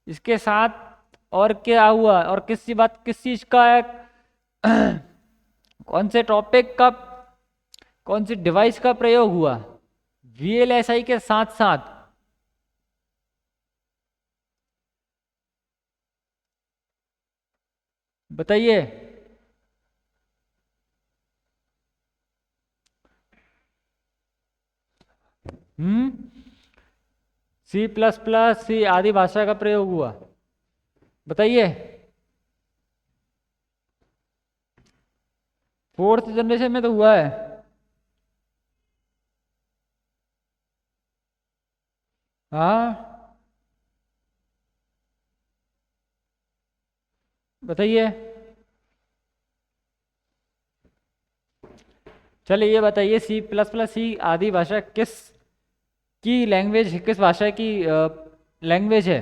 इसके साथ और क्या हुआ, और किस चीज का है? कौन से टॉपिक का, कौन सी डिवाइस का प्रयोग हुआ वीएलएसआई के साथ साथ? बताइए। सी प्लस प्लस सी आदि भाषा का प्रयोग हुआ। बताइए। फोर्थ जनरेशन में तो हुआ है। हाँ बताइए। चलिए ये बताइए, सी प्लस प्लस सी आदि भाषा किस की लैंग्वेज, किस भाषा की लैंग्वेज है?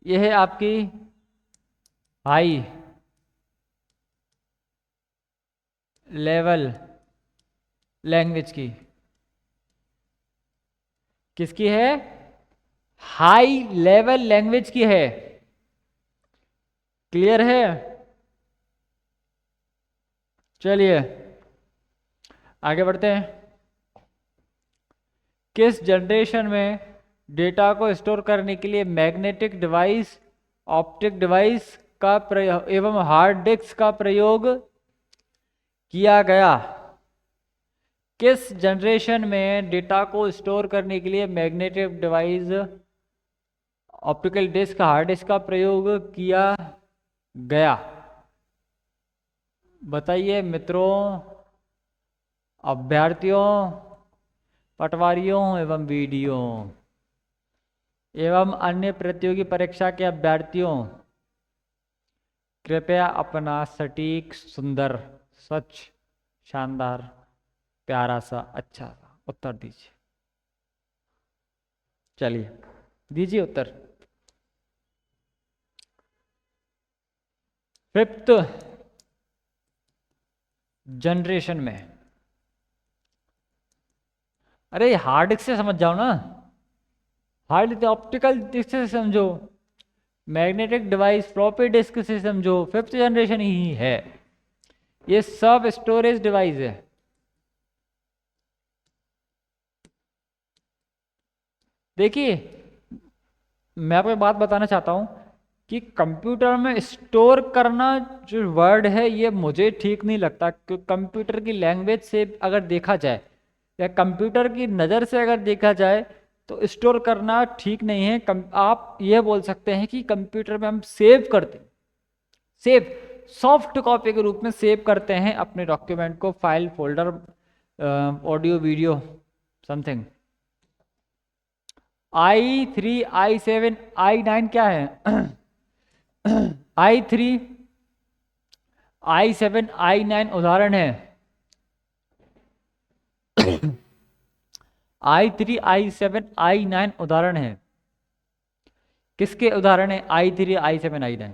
ये है आपकी हाई लेवल लैंग्वेज की। किसकी है? हाई लेवल लैंग्वेज की है। क्लियर है? चलिए आगे बढ़ते हैं। किस जनरेशन में डेटा को स्टोर करने के लिए मैग्नेटिक डिवाइस, ऑप्टिक डिवाइस का प्रयोग एवं हार्ड डिस्क का प्रयोग किया गया? किस जनरेशन में डेटा को स्टोर करने के लिए magnetic device, optical disk, hard disk का प्रयोग किया गया? बताइए मित्रों, अभ्यर्थियों, पटवारियों एवं वीडियो एवं अन्य प्रतियोगी परीक्षा के अभ्यर्थियों, कृपया अपना सटीक, सुंदर, स्वच्छ, शानदार, प्यारा सा, अच्छा सा उत्तर दीजिए। चलिए दीजिए उत्तर। फिफ्थ जनरेशन में। अरे हार्ड डिस्क से समझ जाओ ना, हार्ड ऑप्टिकल डिस्क से समझो, मैग्नेटिक डिवाइस फ्लॉपी डिस्क से समझो, फिफ्थ जनरेशन ही है। ये सब स्टोरेज डिवाइस है। देखिए मैं आपको एक बात बताना चाहता हूं कि कंप्यूटर में स्टोर करना जो वर्ड है ये मुझे ठीक नहीं लगता, क्योंकि कंप्यूटर की लैंग्वेज से अगर देखा जाए या कंप्यूटर की नज़र से अगर देखा जाए तो स्टोर करना ठीक नहीं है। आप ये बोल सकते हैं कि कंप्यूटर में हम सेव करते हैं, सेव सॉफ्ट कॉपी के रूप में सेव करते हैं अपने डॉक्यूमेंट को, file, folder, audio, video, something. i3, i7, i9 क्या है? i3, i7, i9 उदाहरण है। i3, i7, i9 उदाहरण है। किसके उदाहरण है? i3, i7, i9।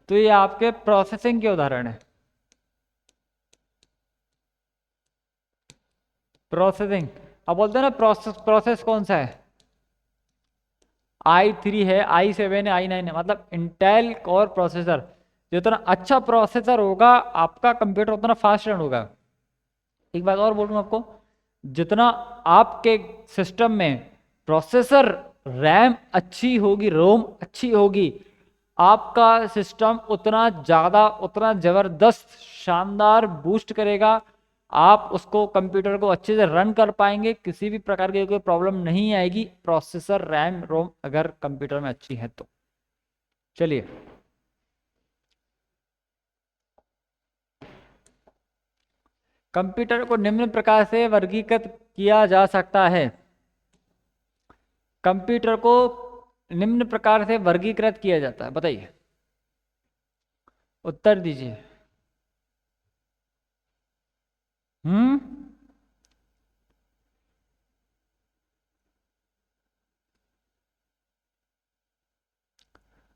तो ये आपके प्रोसेसिंग के उदाहरण है। प्रोसेसिंग, अब बोलते हैं ना प्रोसेस, प्रोसेस कौन सा है? i3 है, i7 है, i9 है, मतलब इंटेल कोर प्रोसेसर। जितना अच्छा प्रोसेसर होगा आपका कंप्यूटर उतना फास्ट रन होगा। एक बात और बोलूँ आपको, जितना आपके सिस्टम में प्रोसेसर रैम अच्छी होगी, रोम अच्छी होगी, आपका सिस्टम उतना ज़्यादा, उतना ज़बरदस्त शानदार बूस्ट करेगा। आप उसको कंप्यूटर को अच्छे से रन कर पाएंगे, किसी भी प्रकार की कोई प्रॉब्लम नहीं आएगी, प्रोसेसर रैम रोम अगर कंप्यूटर में अच्छी है तो। चलिए, कंप्यूटर को निम्न प्रकार से वर्गीकृत किया जा सकता है। कंप्यूटर को निम्न प्रकार से वर्गीकृत किया जाता है, बताइए, उत्तर दीजिए। हम्म,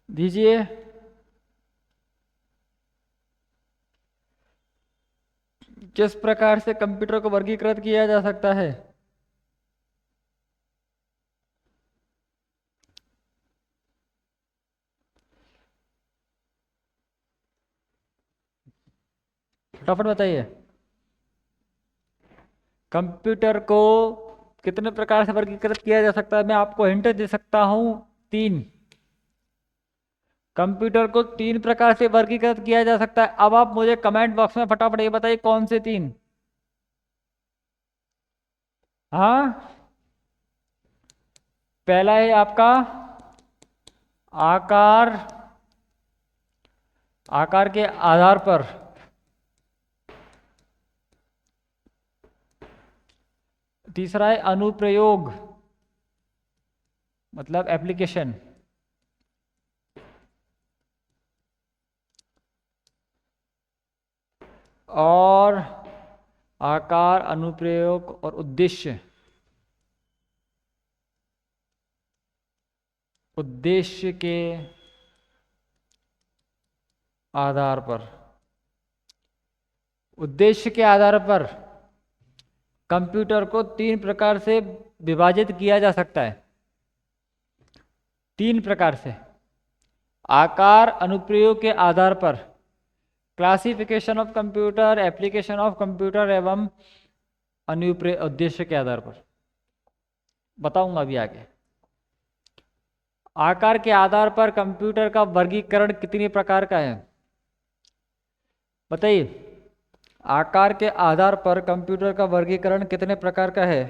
दीजिए। किस प्रकार से कंप्यूटर को वर्गीकृत किया जा सकता है? फटाफट बताइए। कंप्यूटर को कितने प्रकार से वर्गीकृत किया जा सकता है? मैं आपको हिंट दे सकता हूं, 3। कंप्यूटर को 3 प्रकार से वर्गीकृत किया जा सकता है। अब आप मुझे कमेंट बॉक्स में फटाफट ये बताइए कौन से 3? हाँ, पहला है आपका आकार, आकार के आधार पर। तीसरा है अनुप्रयोग, मतलब एप्लीकेशन। और आकार, अनुप्रयोग और उद्देश्य, उद्देश्य के आधार पर, उद्देश्य के आधार पर कंप्यूटर को 3 प्रकार से विभाजित किया जा सकता है। 3 प्रकार से, आकार, अनुप्रयोग के आधार पर, classification of computer, application of computer एवं अनुप्रयोग उद्देश्य के आधार पर। बताऊंगा अभी आगे। आकार के आधार पर कंप्यूटर का वर्गीकरण कितने प्रकार का है? बताइए, आकार के आधार पर कंप्यूटर का वर्गीकरण कितने प्रकार का है?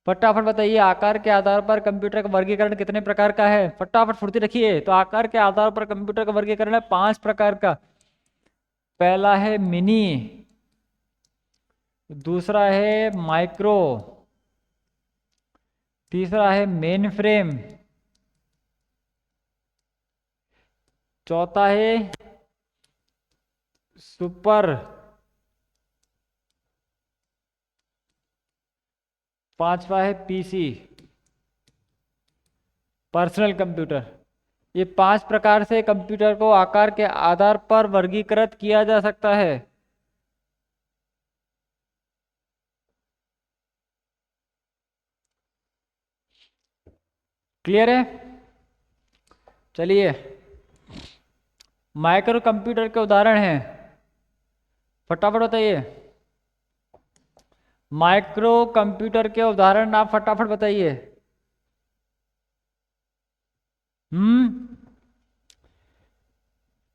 फटाफट बताइए, आकार के आधार पर कंप्यूटर का वर्गीकरण कितने प्रकार का है? फटाफट फुर्ती रखिए। तो आकार के आधार पर कंप्यूटर का वर्गीकरण है 5 प्रकार का। पहला है मिनी, दूसरा है माइक्रो, तीसरा है मेन फ्रेम, चौथा है सुपर, पांचवा है पीसी, पर्सनल कंप्यूटर। ये 5 प्रकार से कंप्यूटर को आकार के आधार पर वर्गीकृत किया जा सकता है। क्लियर है? चलिए, माइक्रो कंप्यूटर के उदाहरण हैं, फटाफट बताइए। माइक्रो कंप्यूटर के उदाहरण आप फटाफट बताइए।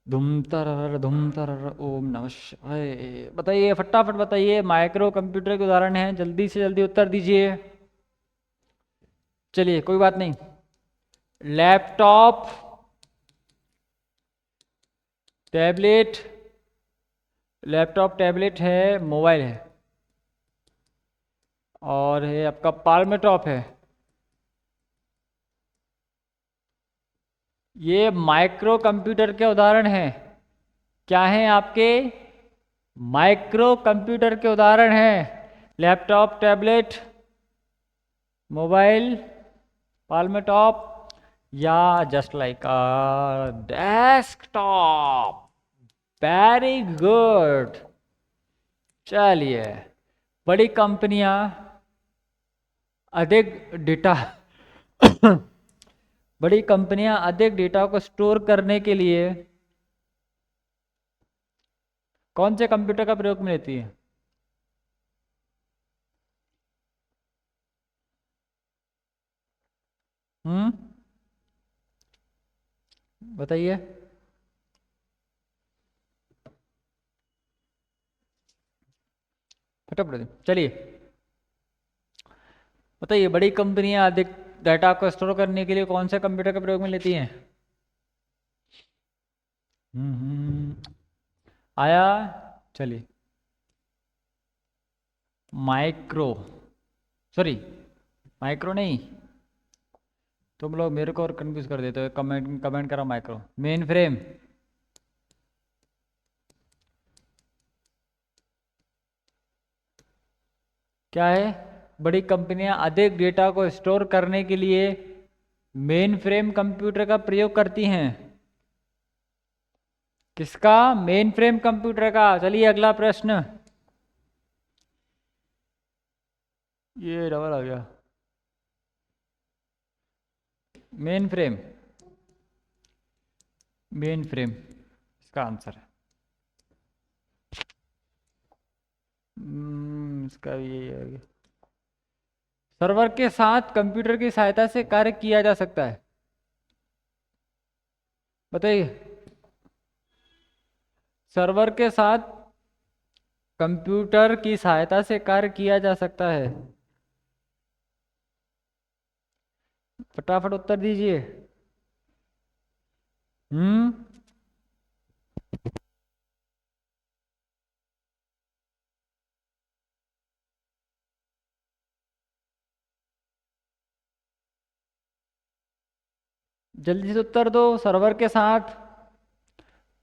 धूम तरर ओम नमः शिवाय। बताइए, फटाफट बताइए, माइक्रो कंप्यूटर के उदाहरण हैं, जल्दी से जल्दी उत्तर दीजिए। चलिए, कोई बात नहीं। लैपटॉप, टैबलेट, लैपटॉप टैबलेट है, मोबाइल है, और है आपका पाल्म टॉप है। ये माइक्रो कंप्यूटर के उदाहरण हैं। क्या हैं आपके? माइक्रो कंप्यूटर के उदाहरण हैं। लैपटॉप, टैबलेट, मोबाइल, पाल्मेटॉप, या just like a desktop. Very good. चलिए, बड़ी कंपनियां अधिक डेटा बड़ी कंपनियां अधिक डेटा को स्टोर करने के लिए कौन से कंप्यूटर का प्रयोग में लेती है? हम्म, बताइए। फटाफट चलिए बताइए, बड़ी कंपनियां अधिक डाटा को स्टोर करने के लिए कौन से कंप्यूटर का प्रयोग में लेती हैं? आया। चलिए, माइक्रो, सॉरी माइक्रो नहीं, तुम लोग मेरे को और कंफ्यूज कर देते हो। कमेंट कमेंट करा माइक्रो। मेन फ्रेम, क्या है? बड़ी कंपनियां अधिक डेटा को स्टोर करने के लिए मेन फ्रेम कंप्यूटर का प्रयोग करती हैं। किसका? मेन फ्रेम कंप्यूटर का। चलिए अगला प्रश्न। ये डबल आ गया। मेन फ्रेम, मेन फ्रेम इसका आंसर है। इसका ये है। सर्वर के साथ कंप्यूटर की सहायता से कार्य किया जा सकता है। बताइए। सर्वर के साथ कंप्यूटर की सहायता से कार्य किया जा सकता है। फटाफट उत्तर दीजिए। हम्म, जल्दी से उत्तर दो। सर्वर के साथ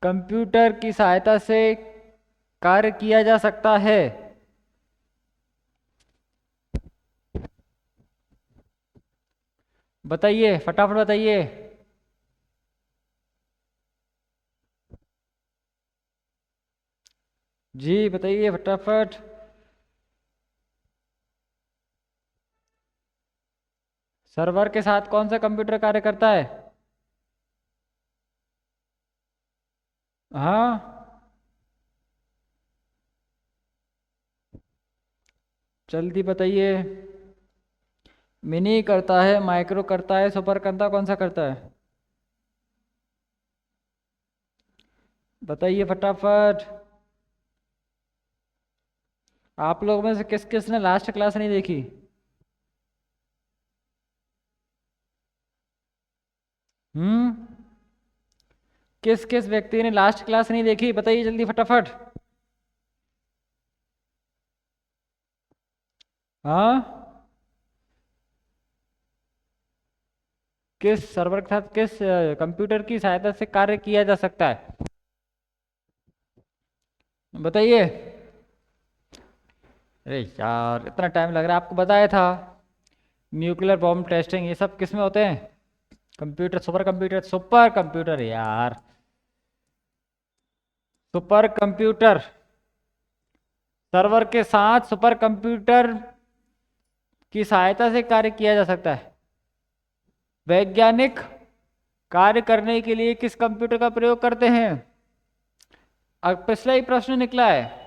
कंप्यूटर की सहायता से कार्य किया जा सकता है। बताइए, फटाफट बताइए। जी बताइए फटाफट। सर्वर के साथ कौन सा कंप्यूटर कार्य करता है? हाँ, जल्दी बताइए। मिनी करता है, माइक्रो करता है, सुपर करता, कौन सा करता है? बताइए फटाफट। आप लोगों में से किस किस ने लास्ट क्लास नहीं देखी? हम्म, किस किस व्यक्ति ने लास्ट क्लास नहीं देखी? बताइए जल्दी फटाफट। हाँ, किस सर्वर के साथ किस कंप्यूटर की सहायता से कार्य किया जा सकता है? बताइए। अरे यार, इतना टाइम लग रहा है, आपको बताया था। न्यूक्लियर बॉम्ब टेस्टिंग, ये सब किस में होते हैं? Computer, super computer, super computer यार। सुपर कंप्यूटर, सर्वर के साथ सुपर कंप्यूटर की सहायता से कार्य किया जा सकता है। वैज्ञानिक कार्य करने के लिए किस कंप्यूटर का प्रयोग करते हैं? अब पिछला ही प्रश्न निकला है।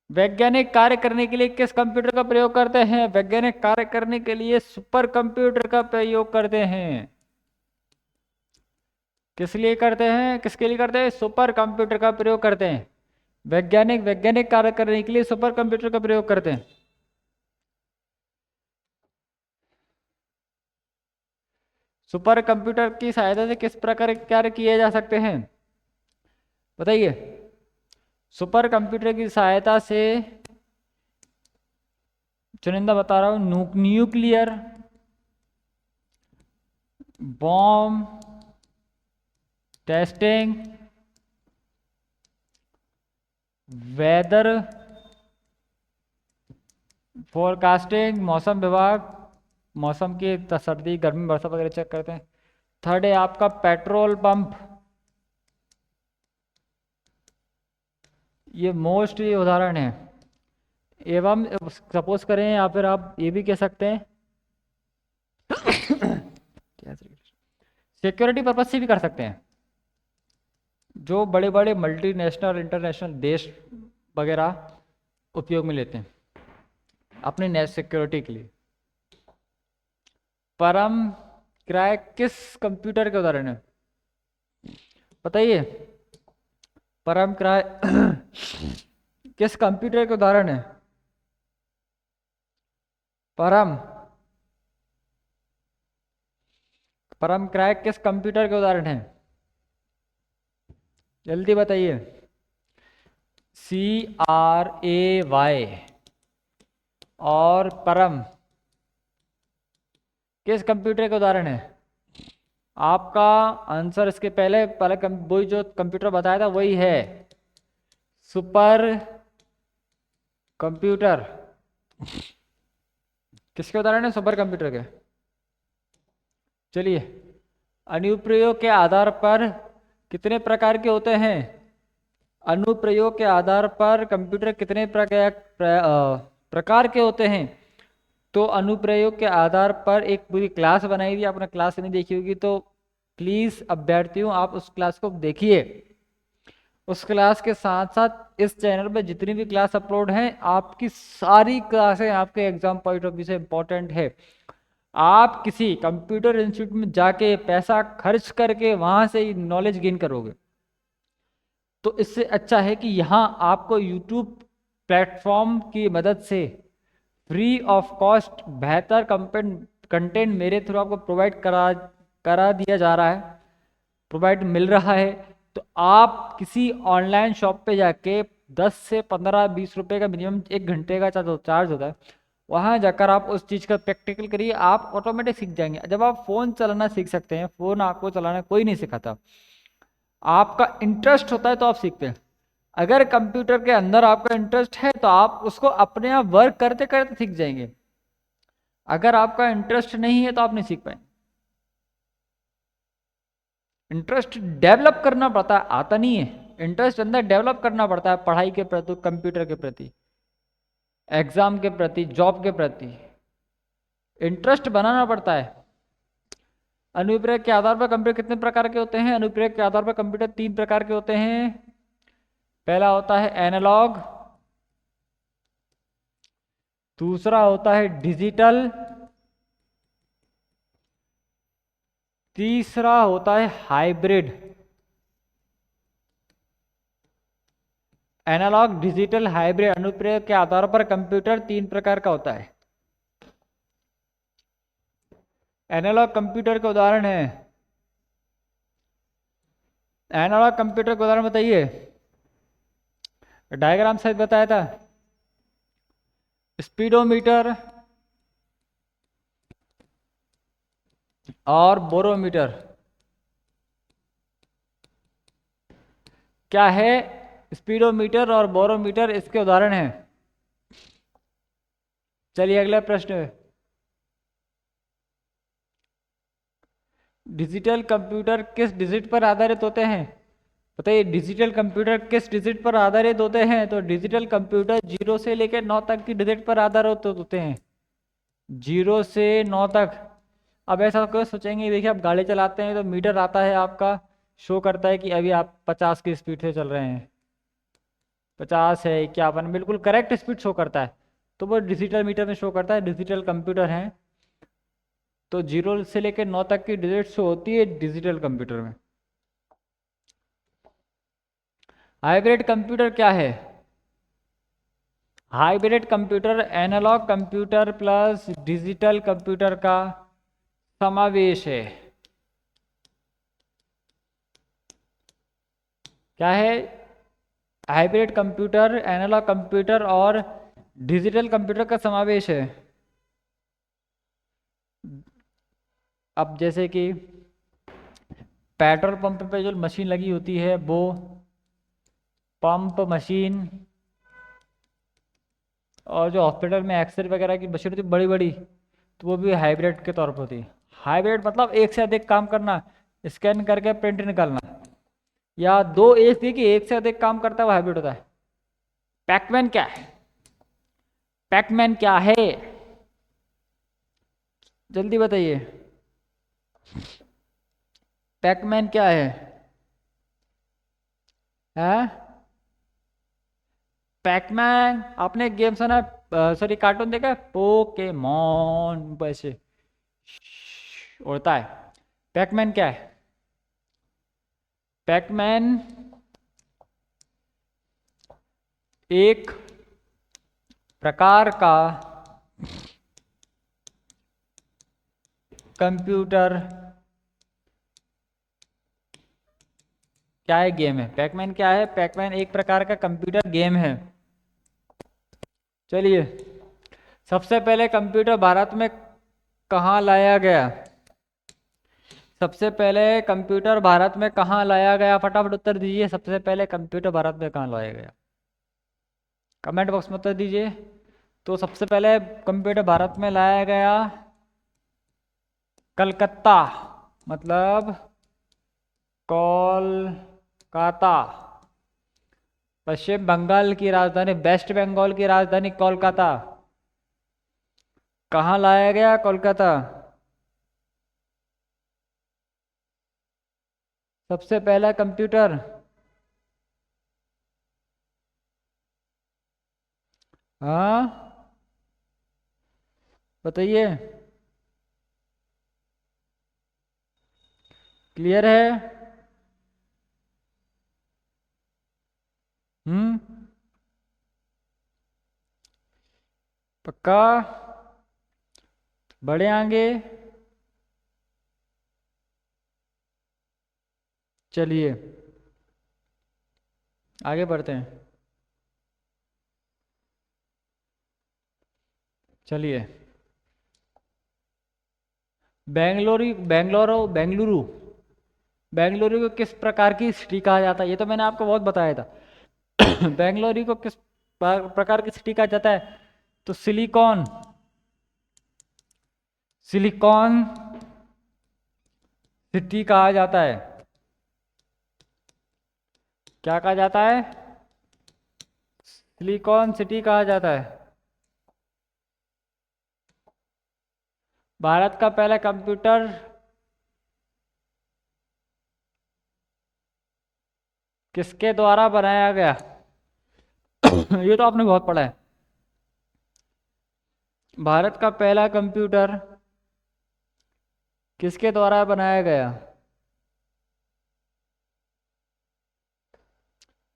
वैज्ञानिक कार्य करने के लिए किस कंप्यूटर का प्रयोग करते हैं? वैज्ञानिक कार्य करने के लिए सुपर कंप्यूटर का प्रयोग करते हैं। किस लिए करते हैं? किसके लिए करते हैं? सुपर कंप्यूटर का प्रयोग करते हैं। वैज्ञानिक वैज्ञानिक कार्य करने के लिए सुपर कंप्यूटर का प्रयोग करते हैं। सुपर कंप्यूटर की सहायता से किस प्रकार के कार्य किए जा सकते हैं? बताइए। सुपर कंप्यूटर की सहायता से, चुनिंदा बता रहा हूं, nuclear bomb testing, weather forecasting, मौसम विभाग, मौसम की सर्दी गर्मी वर्षा वगैरह चेक करते हैं। थर्ड है आपका पेट्रोल पंप, ये मोस्ट ये उदाहरण है। एवं सपोज करें या फिर आप ये भी कह सकते हैं सिक्योरिटी पर्पज से भी कर सकते हैं। जो बड़े बड़े मल्टीनेशनल इंटरनेशनल देश वगैरह उपयोग में लेते हैं अपने नेट सिक्योरिटी के लिए। परम क्रैक किस कंप्यूटर के उदाहरण है बताइए? परम क्रैक किस कंप्यूटर के उदाहरण है? परम परम क्रैक किस कंप्यूटर के उदाहरण है? जल्दी बताइए। CRAY और परम किस कंप्यूटर के उदाहरण है? आपका आंसर इसके पहले वही जो कंप्यूटर बताया था वही है, सुपर कंप्यूटर। किसके उदाहरण है सुपर कंप्यूटर के? चलिए, अनुप्रयोग के आधार पर कितने प्रकार के होते हैं? अनुप्रयोग के आधार पर कंप्यूटर कितने प्रकार के होते हैं? तो अनुप्रयोग के आधार पर एक पूरी क्लास बनाई थी, आपने क्लास नहीं देखी होगी तो प्लीज अभ्यर्थियों आप उस क्लास को देखिए। उस क्लास के साथ साथ इस चैनल पे जितनी भी क्लास अपलोड हैं आपकी सारी क्लासें आपके एग्जाम पॉइंट ऑफ व्यू से इंपॉर्टेंट है। आप किसी कंप्यूटर इंस्टीट्यूट में जाके पैसा खर्च करके वहां से नॉलेज गेन करोगे तो इससे अच्छा है कि यहाँ आपको यूट्यूब प्लेटफॉर्म की मदद से फ्री ऑफ कॉस्ट बेहतर कंटेंट मेरे थ्रू आपको प्रोवाइड करा दिया जा रहा है, प्रोवाइड मिल रहा है। तो आप किसी ऑनलाइन शॉप पे जाके 10 से 15-20 रुपए का मिनिमम 1 घंटे का चार्ज होता है, वहां जाकर आप उस चीज़ का प्रैक्टिकल करिए, आप ऑटोमेटिक सीख जाएंगे। जब आप फ़ोन चलाना सीख सकते हैं, फ़ोन आपको चलाना कोई नहीं सिखाता, आपका इंटरेस्ट होता है तो आप सीखते हैं। अगर कंप्यूटर के अंदर आपका इंटरेस्ट है तो आप उसको अपने आप वर्क करते करते सीख जाएंगे। अगर आपका इंटरेस्ट नहीं है तो आप नहीं सीख पाएंगे। इंटरेस्ट डेवलप करना पड़ता है, आता नहीं है। इंटरेस्ट अंदर डेवलप करना पड़ता है, पढ़ाई के प्रति, कंप्यूटर के प्रति, एग्जाम के प्रति, जॉब के प्रति इंटरेस्ट बनाना पड़ता है। अनुप्रयोग के आधार पर कंप्यूटर कितने प्रकार के होते हैं? अनुप्रयोग के आधार पर कंप्यूटर 3 प्रकार के होते हैं। पहला होता है एनालॉग, दूसरा होता है डिजिटल, तीसरा होता है हाइब्रिड। एनालॉग, डिजिटल, हाइब्रिड अनुप्रयोग के आधार पर कंप्यूटर 3 प्रकार का होता है। एनालॉग कंप्यूटर के उदाहरण है, एनालॉग कंप्यूटर के उदाहरण बताइए। डायग्राम सहित बताया था। स्पीडोमीटर और बोरोमीटर क्या है? स्पीडोमीटर और बोरोमीटर इसके उदाहरण हैं। चलिए अगला प्रश्न है। डिजिटल कंप्यूटर किस डिजिट पर आधारित होते हैं? बताइए, डिजिटल कंप्यूटर किस डिजिट पर आधारित होते हैं? तो डिजिटल कंप्यूटर 0 से लेकर 9 तक की डिजिट पर आधारित होते हैं। 0 से 9 तक। अब ऐसा क्यों सोचेंगे, देखिए आप गाड़ी चलाते हैं तो मीटर आता है आपका, शो करता है कि अभी आप 50 की स्पीड से चल रहे हैं, 50 है 51, बिल्कुल करेक्ट स्पीड शो करता है। तो वो डिजिटल मीटर में शो करता है, डिजिटल कंप्यूटर है। तो 0 से लेकर 9 तक की डिजिट शो होती है डिजिटल कंप्यूटर में। हाइब्रिड कंप्यूटर क्या है? Hybrid computer analogue computer plus digital computer का समावेश है। क्या है? हाइब्रिड कंप्यूटर एनालॉग कंप्यूटर और डिजिटल कंप्यूटर का समावेश है। अब जैसे कि पेट्रोल पंप पे जो मशीन लगी होती है वो पंप मशीन, और जो हॉस्पिटल में एक्सरे वगैरह की मशीन होती है बड़ी बड़ी, तो वो भी हाइब्रिड के तौर पर होती है। हाइब्रिड मतलब एक से अधिक काम करना, स्कैन करके प्रिंट निकालना, या दो एक थी कि एक से अधिक काम करता है वो हाइब्रिड होता है। पैकमैन क्या है? पैकमैन क्या है? जल्दी बताइए, पैकमैन क्या है? हैं? पैकमैन, आपने गेम सुना है, सॉरी कार्टून देखा है, पोकेमॉन वैसे उड़ता है। पैकमैन क्या है? पैकमैन एक प्रकार का कंप्यूटर, क्या है? गेम है। पैकमैन क्या है? पैकमैन एक प्रकार का कंप्यूटर गेम है। चलिए, सबसे पहले कंप्यूटर भारत में कहाँ लाया गया? सबसे पहले कंप्यूटर भारत में कहाँ लाया गया? फटाफट उत्तर दीजिए, सबसे पहले कंप्यूटर भारत में कहाँ लाया गया? कमेंट बॉक्स में उत्तर दीजिए। तो सबसे पहले कंप्यूटर भारत में लाया गया कलकत्ता, मतलब कोलकाता। पश्चिम बंगाल की राजधानी, वेस्ट बंगाल की राजधानी कोलकाता। कहाँ लाया गया? कोलकाता। सबसे पहला कंप्यूटर, हाँ बताइए, क्लियर है? हम्म, पक्का? बढ़े आगे? चलिए आगे बढ़ते हैं। चलिए, बेंगलुरु बेंगलुरु को किस प्रकार की सिटी कहा जाता है? ये तो मैंने आपको बहुत बताया था। बेंगलुरु को किस प्रकार की सिटी कहा जाता है? तो सिलिकॉन, सिलिकॉन सिटी कहा जाता है। क्या कहा जाता है? सिलिकॉन सिटी कहा जाता है। भारत का पहला कंप्यूटर किसके द्वारा बनाया गया? ये तो आपने बहुत पढ़ा है। भारत का पहला कंप्यूटर किसके द्वारा बनाया गया?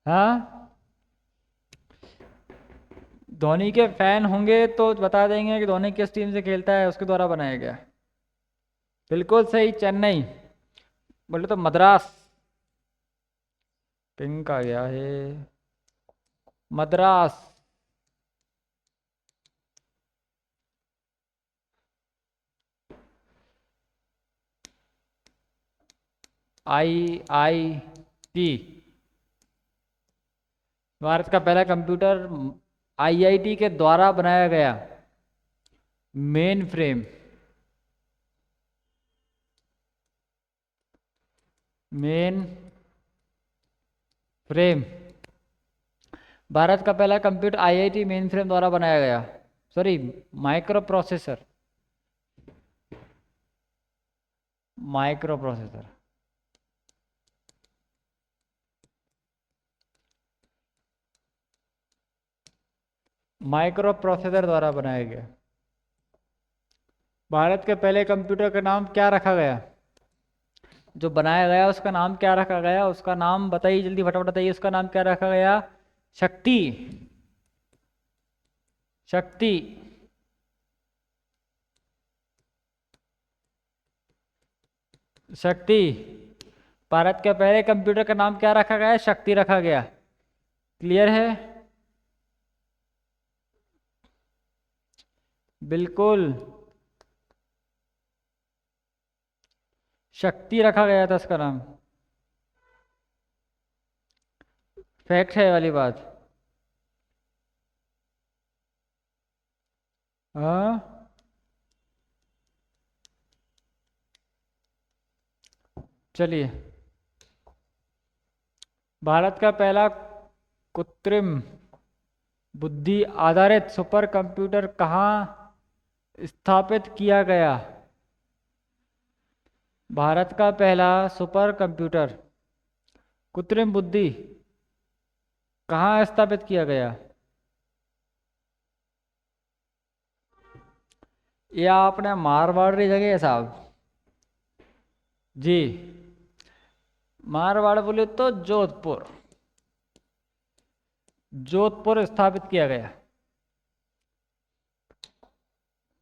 हाँ, धोनी के फैन होंगे तो बता देंगे कि धोनी किस टीम से खेलता है, उसके द्वारा बनाया गया। बिल्कुल सही, चेन्नई। बोले तो मद्रास, पिंक आ गया है, मद्रास। IIT, भारत का पहला कंप्यूटर IIT के द्वारा बनाया गया। Main frame, main frame, Bharat का पहला कंप्यूटर IIT मेन फ्रेम द्वारा बनाया गया। Sorry, micro processor, micro processor. Micro processor द्वारा बनाया गया। भारत के पहले कंप्यूटर का नाम क्या रखा गया? जो बनाया गया उसका नाम क्या रखा गया? उसका नाम बताइए, जल्दी फटाफट बताइए, उसका नाम क्या रखा गया? शक्ति, शक्ति। शक्ति, भारत के पहले कंप्यूटर का नाम क्या रखा गया? शक्ति रखा गया। क्लियर है? बिल्कुल, शक्ति रखा गया था इसका नाम। फैक्ट है वाली बात। हाँ, चलिए। भारत का पहला कृत्रिम बुद्धि आधारित सुपर कंप्यूटर कहाँ स्थापित किया गया? भारत का पहला सुपर कंप्यूटर कृत्रिम बुद्धि कहाँ स्थापित किया गया? ये आपने मारवाड़ी जगह है साहब जी। मारवाड़ बोले तो जोधपुर। जोधपुर स्थापित किया गया।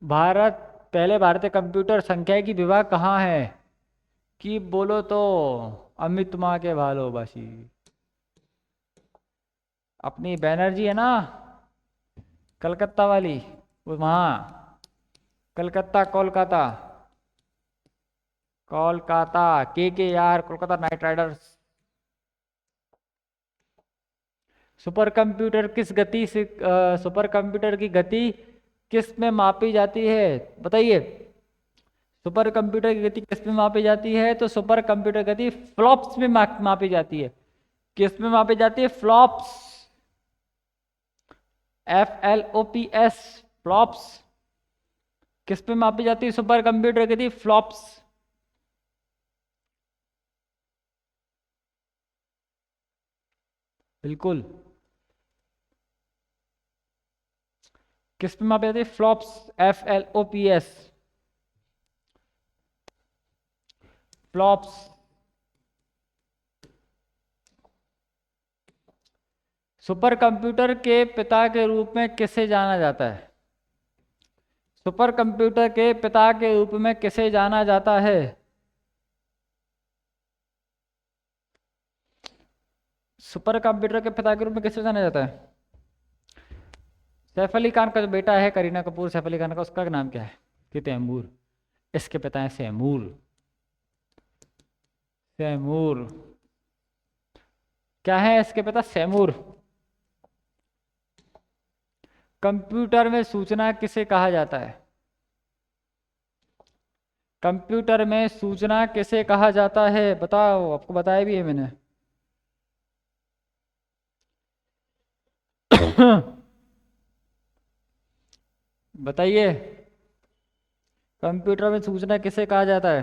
भारत पहले भारतीय कंप्यूटर संख्या की विभाग कहाँ है? कि बोलो तो अमित माँ के भालोबासी अपनी बैनर्जी है ना, कलकत्ता वाली, वो वहाँ कलकत्ता कोलकाता कोलकाता के यार, Kolkata night Riders. Super computer किस गति से सुपर कंप्यूटर की गति किस में मापी जाती है? बताइए, सुपर कंप्यूटर की गति किस में मापी जाती है? तो सुपर कंप्यूटर गति फ्लॉप्स में मापी जाती है। किस में मापी जाती है? Flops, FLOPS, flops. किस पे मापी जाती है सुपर कंप्यूटर गति? फ्लॉप्स। बिल्कुल। किस पे मापी जाती है? Flops, FLOPS, flops. Super computer के पिता के रूप में किसे जाना जाता है? सुपर कंप्यूटर के पिता के रूप में किसे जाना जाता है? सुपर कंप्यूटर के पिता के रूप में किसे जाना जाता है? सैफ अली खान का जो बेटा है, करीना कपूर, सैफ अली खान का, उसका नाम क्या है? कि तैमूर। इसके पिता है सैमूर। सैमूर। क्या है इसके पिता? सैमूर। कंप्यूटर में सूचना किसे कहा जाता है? कंप्यूटर में सूचना किसे कहा जाता है? बताओ, आपको बताया भी है मैंने। बताइए, कंप्यूटर में सूचना किसे कहा जाता है?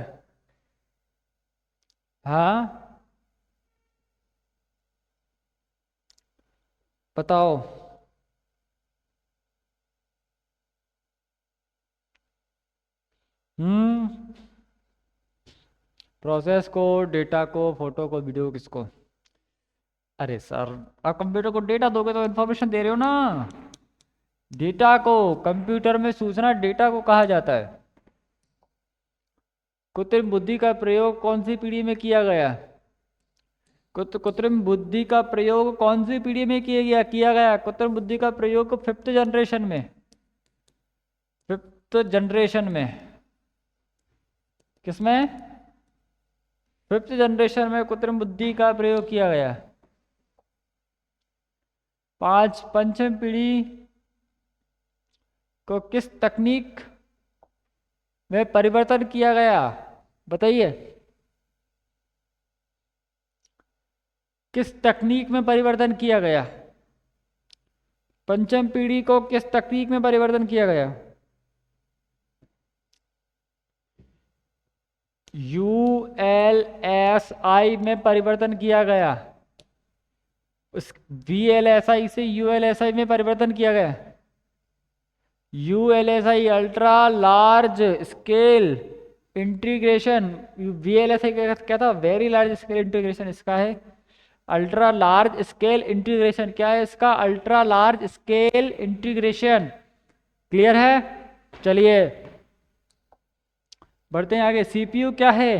हाँ, बताओ। हम्म, प्रोसेस को, डेटा को, फोटो को, वीडियो को, किसको? अरे सर, आप कंप्यूटर को डेटा दोगे तो इंफॉर्मेशन दे रहे हो ना। डेटा को, कंप्यूटर में सूचना डेटा को कहा जाता है। कृत्रिम बुद्धि का प्रयोग कौन सी पीढ़ी में किया गया? कृत्रिम बुद्धि का प्रयोग कौन सी पीढ़ी में किया गया? कृत्रिम बुद्धि का प्रयोग 5th जनरेशन में। 5th जनरेशन में। किसमें? 5th जनरेशन में कृत्रिम बुद्धि का प्रयोग किया गया। पंचम पीढ़ी को किस तकनीक में परिवर्तन किया गया? बताइए, किस तकनीक में परिवर्तन किया गया? पंचम पीढ़ी को किस तकनीक में परिवर्तन किया गया? ULSI में परिवर्तन किया गया। उस VLSI से ULSI में परिवर्तन किया गया। ULSI ultra large scale integration. VLSI क्या था? Very large scale integration. इसका है अल्ट्रा लार्ज स्केल इंटीग्रेशन। क्या है इसका? Ultra large scale integration. Clear है? चलिए बढ़ते हैं आगे। CPU क्या है?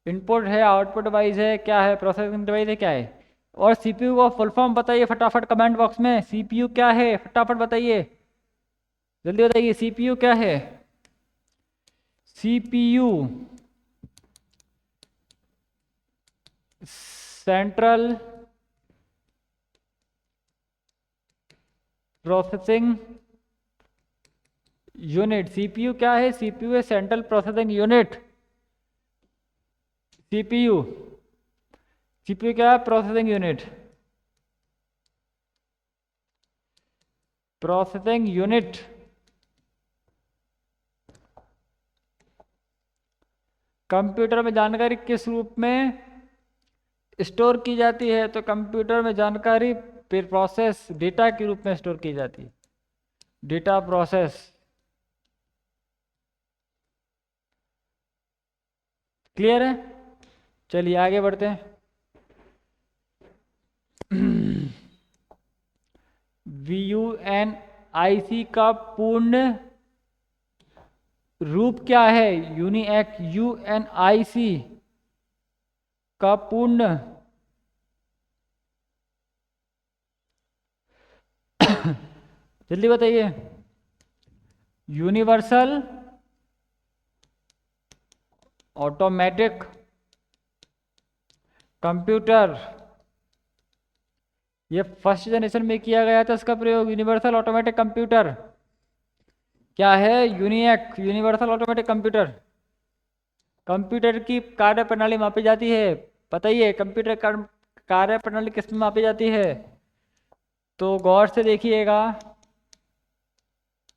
इनपुट है, आउटपुट डिवाइस है, क्या है? प्रोसेसिंग डिवाइस है, क्या है? और CPU को फुल फॉर्म बताइए फटाफट कमेंट बॉक्स में। CPU क्या है? फटाफट बताइए, जल्दी बताइए। CPU क्या है? CPU central processing unit. CPU क्या है? सीपीयू है central processing unit. CPU, CPU क्या है? Processing unit, processing unit. Computer में जानकारी किस रूप में स्टोर की जाती है? तो कंप्यूटर में जानकारी फिर प्रोसेस डेटा के रूप में स्टोर की जाती है, डेटा प्रोसेस। क्लियर है? चलिए आगे बढ़ते हैं। VUNIC का पूर्ण रूप क्या है? यूनिएक UNIC का पूर्ण जल्दी बताइए। Universal automatic computer. ये फर्स्ट जनरेशन में किया गया था इसका प्रयोग, यूनिवर्सल ऑटोमेटिक कंप्यूटर। क्या है? यूनिएक, यूनिवर्सल ऑटोमेटिक कंप्यूटर। कंप्यूटर की कार्य प्रणाली मापी जाती है, बताइए कंप्यूटर कार्य प्रणाली किस में मापी जाती है? तो गौर से देखिएगा।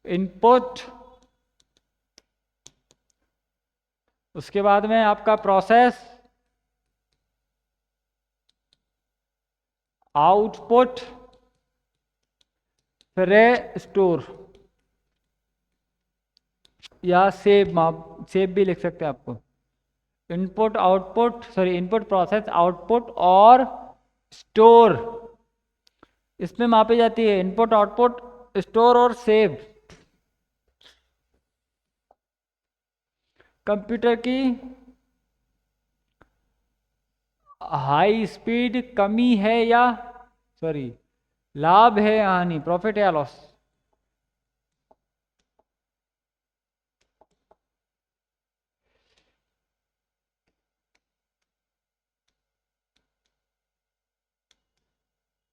इनपुट, उसके बाद में आपका प्रोसेस, आउटपुट, फिर स्टोर या सेव भी लिख सकते हैं आपको। Input output, sorry input process output और स्टोर इसमें मापी जाती है। इनपुट आउटपुट स्टोर और सेव। कंप्यूटर की हाई स्पीड कमी है या सॉरी लाभ है या हानि? प्रॉफिट या लॉस?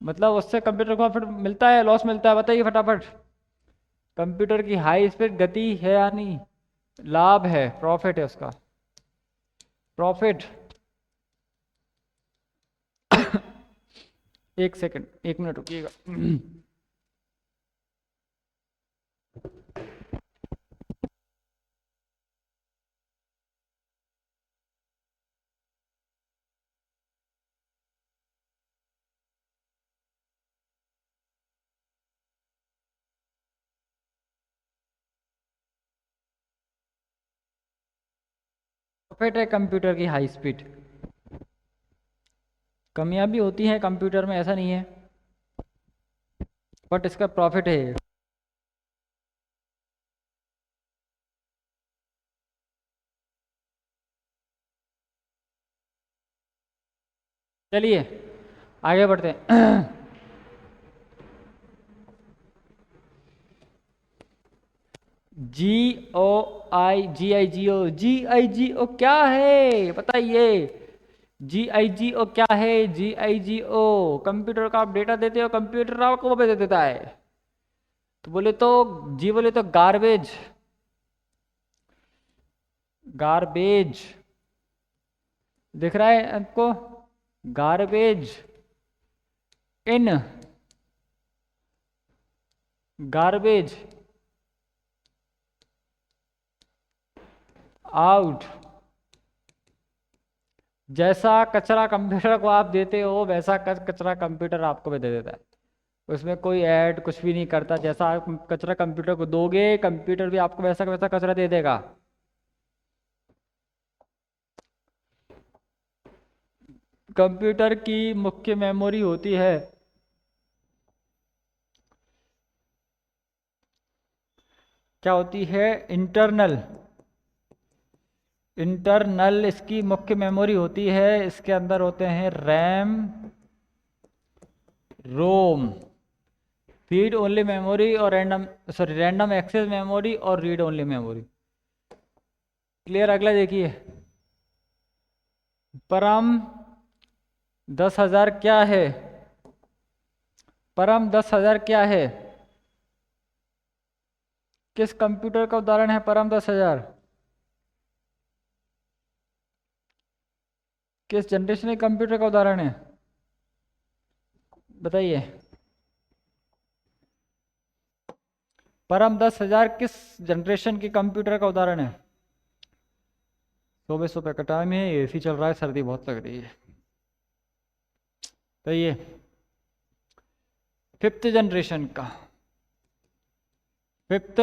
मतलब उससे कंप्यूटर को प्रॉफिट मिलता है लॉस मिलता है? बताइए फटाफट। कंप्यूटर की हाई स्पीड गति है या नहीं? लाभ है, प्रॉफिट है उसका, प्रॉफिट। एक सेकंड, एक मिनट रुकिएगा। प्रॉफिट है कंप्यूटर की हाई स्पीड। कमियां भी होती हैं कंप्यूटर में, ऐसा नहीं है, बट इसका प्रॉफिट है। चलिए आगे बढ़ते हैं। जी आई जी ओ क्या है बताइए? GIGO क्या है? GIGO कंप्यूटर का आप डेटा देते हो, कंप्यूटर आपको दे देता है। तो बोले तो जी, बोले तो गार्बेज, गार्बेज दिख रहा है आपको? गार्बेज इन, गार्बेज आउट। जैसा कचरा कंप्यूटर को आप देते हो वैसा कचरा कंप्यूटर आपको भी दे देता है। उसमें कोई ऐड कुछ भी नहीं करता। जैसा आप कचरा कंप्यूटर को दोगे, कंप्यूटर भी आपको वैसा का वैसा कचरा दे देगा। कंप्यूटर की मुख्य मेमोरी होती है, क्या होती है? इंटरनल, इंटरनल इसकी मुख्य मेमोरी होती है। इसके अंदर होते हैं रैम, रोम, रीड ओनली मेमोरी और रैंडम एक्सेस मेमोरी और रीड ओनली मेमोरी। क्लियर? अगला देखिए, परम 10,000 क्या है परम? 10,000 क्या है? किस कंप्यूटर का उदाहरण है परम 10,000? किस जनरेशन के कंप्यूटर का उदाहरण है? बताइए। परम 10,000 किस जनरेशन के कंप्यूटर का उदाहरण है? सुबह सुबह का टाइम है, एसी चल रहा है, सर्दी बहुत लग रही है। तो ये 5th जनरेशन का, 5th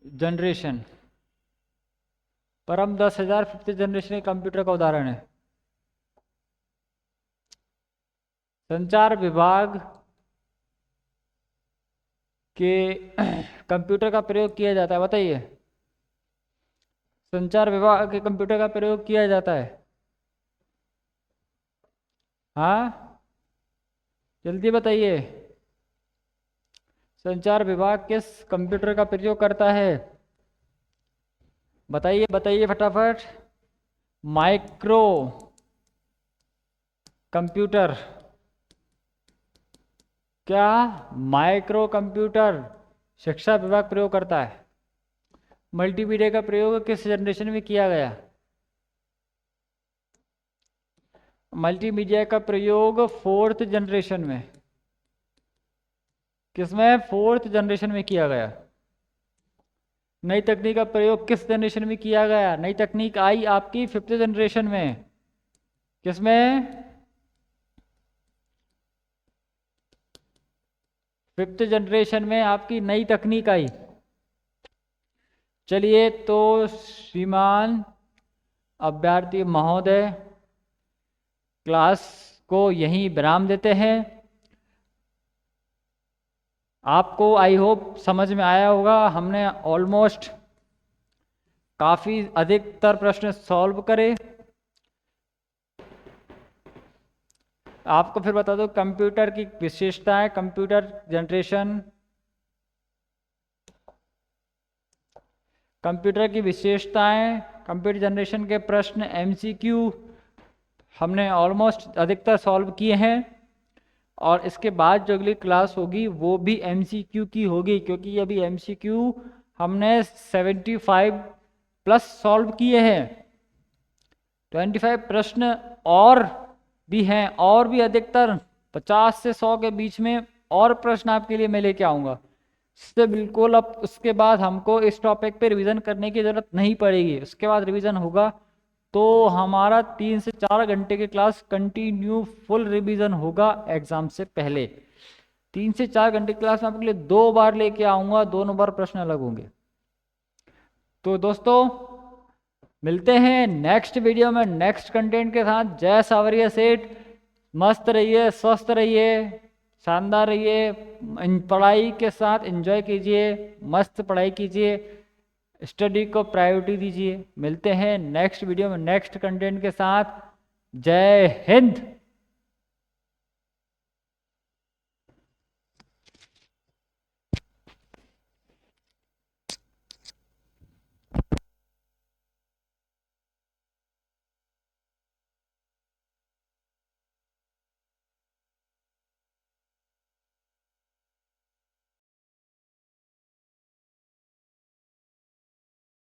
जनरेशन परम 10,000 5th जनरेशन के कंप्यूटर का उदाहरण है। संचार विभाग के कंप्यूटर का प्रयोग किया जाता है, बताइए। संचार विभाग के कंप्यूटर का प्रयोग किया जाता है। हाँ, जल्दी बताइए। संचार विभाग किस कंप्यूटर का प्रयोग करता है? बताइए बताइए फटाफट। Micro computer. क्या माइक्रो कंप्यूटर शिक्षा विभाग प्रयोग करता है? मल्टीमीडिया का प्रयोग किस जनरेशन में किया गया? मल्टीमीडिया का प्रयोग 4th जनरेशन में। किसमें? 4th जनरेशन में किया गया। नई तकनीक का प्रयोग किस जनरेशन में किया गया? नई तकनीक आई आपकी 5th जनरेशन में। किसमें? 5th जनरेशन में आपकी नई तकनीक आई। चलिए तो श्रीमान अभ्यर्थी महोदय, क्लास को यहीं विराम देते हैं। आपको आई होप समझ में आया होगा। हमने ऑलमोस्ट काफ़ी अधिकतर प्रश्न सॉल्व करे। आपको फिर बता दो कंप्यूटर की विशेषताएं, कंप्यूटर जनरेशन, कंप्यूटर की विशेषताएं, कंप्यूटर जनरेशन के प्रश्न एमसीक्यू हमने ऑलमोस्ट अधिकतर सॉल्व किए हैं। और इसके बाद जो अगली क्लास होगी वो भी एमसीक्यू की होगी, क्योंकि अभी एमसीक्यू हमने 75 प्लस सॉल्व किए हैं। 25 प्रश्न और भी हैं, और भी अधिकतर 50 से 100 के बीच में और प्रश्न आपके लिए मैं लेके आऊँगा। इससे बिल्कुल अब उसके बाद हमको इस टॉपिक पे रिवीजन करने की ज़रूरत नहीं पड़ेगी। उसके बाद रिवीजन होगा तो हमारा 3 से 4 घंटे की क्लास कंटिन्यू फुल रिवीजन होगा एग्जाम से पहले। 3 से 4 घंटे की क्लास में आपके लिए 2 बार लेके आऊँगा, दोनों बार प्रश्न अलग होंगे। तो दोस्तों मिलते हैं नेक्स्ट वीडियो में नेक्स्ट कंटेंट के साथ। जय सावरिया सेठ। मस्त रहिए, स्वस्थ रहिए, शानदार रहिए, पढ़ाई के साथ एंजॉय कीजिए, मस्त पढ़ाई कीजिए, स्टडी को प्रायोरिटी दीजिए। मिलते हैं नेक्स्ट वीडियो में नेक्स्ट कंटेंट के साथ। जय हिंद।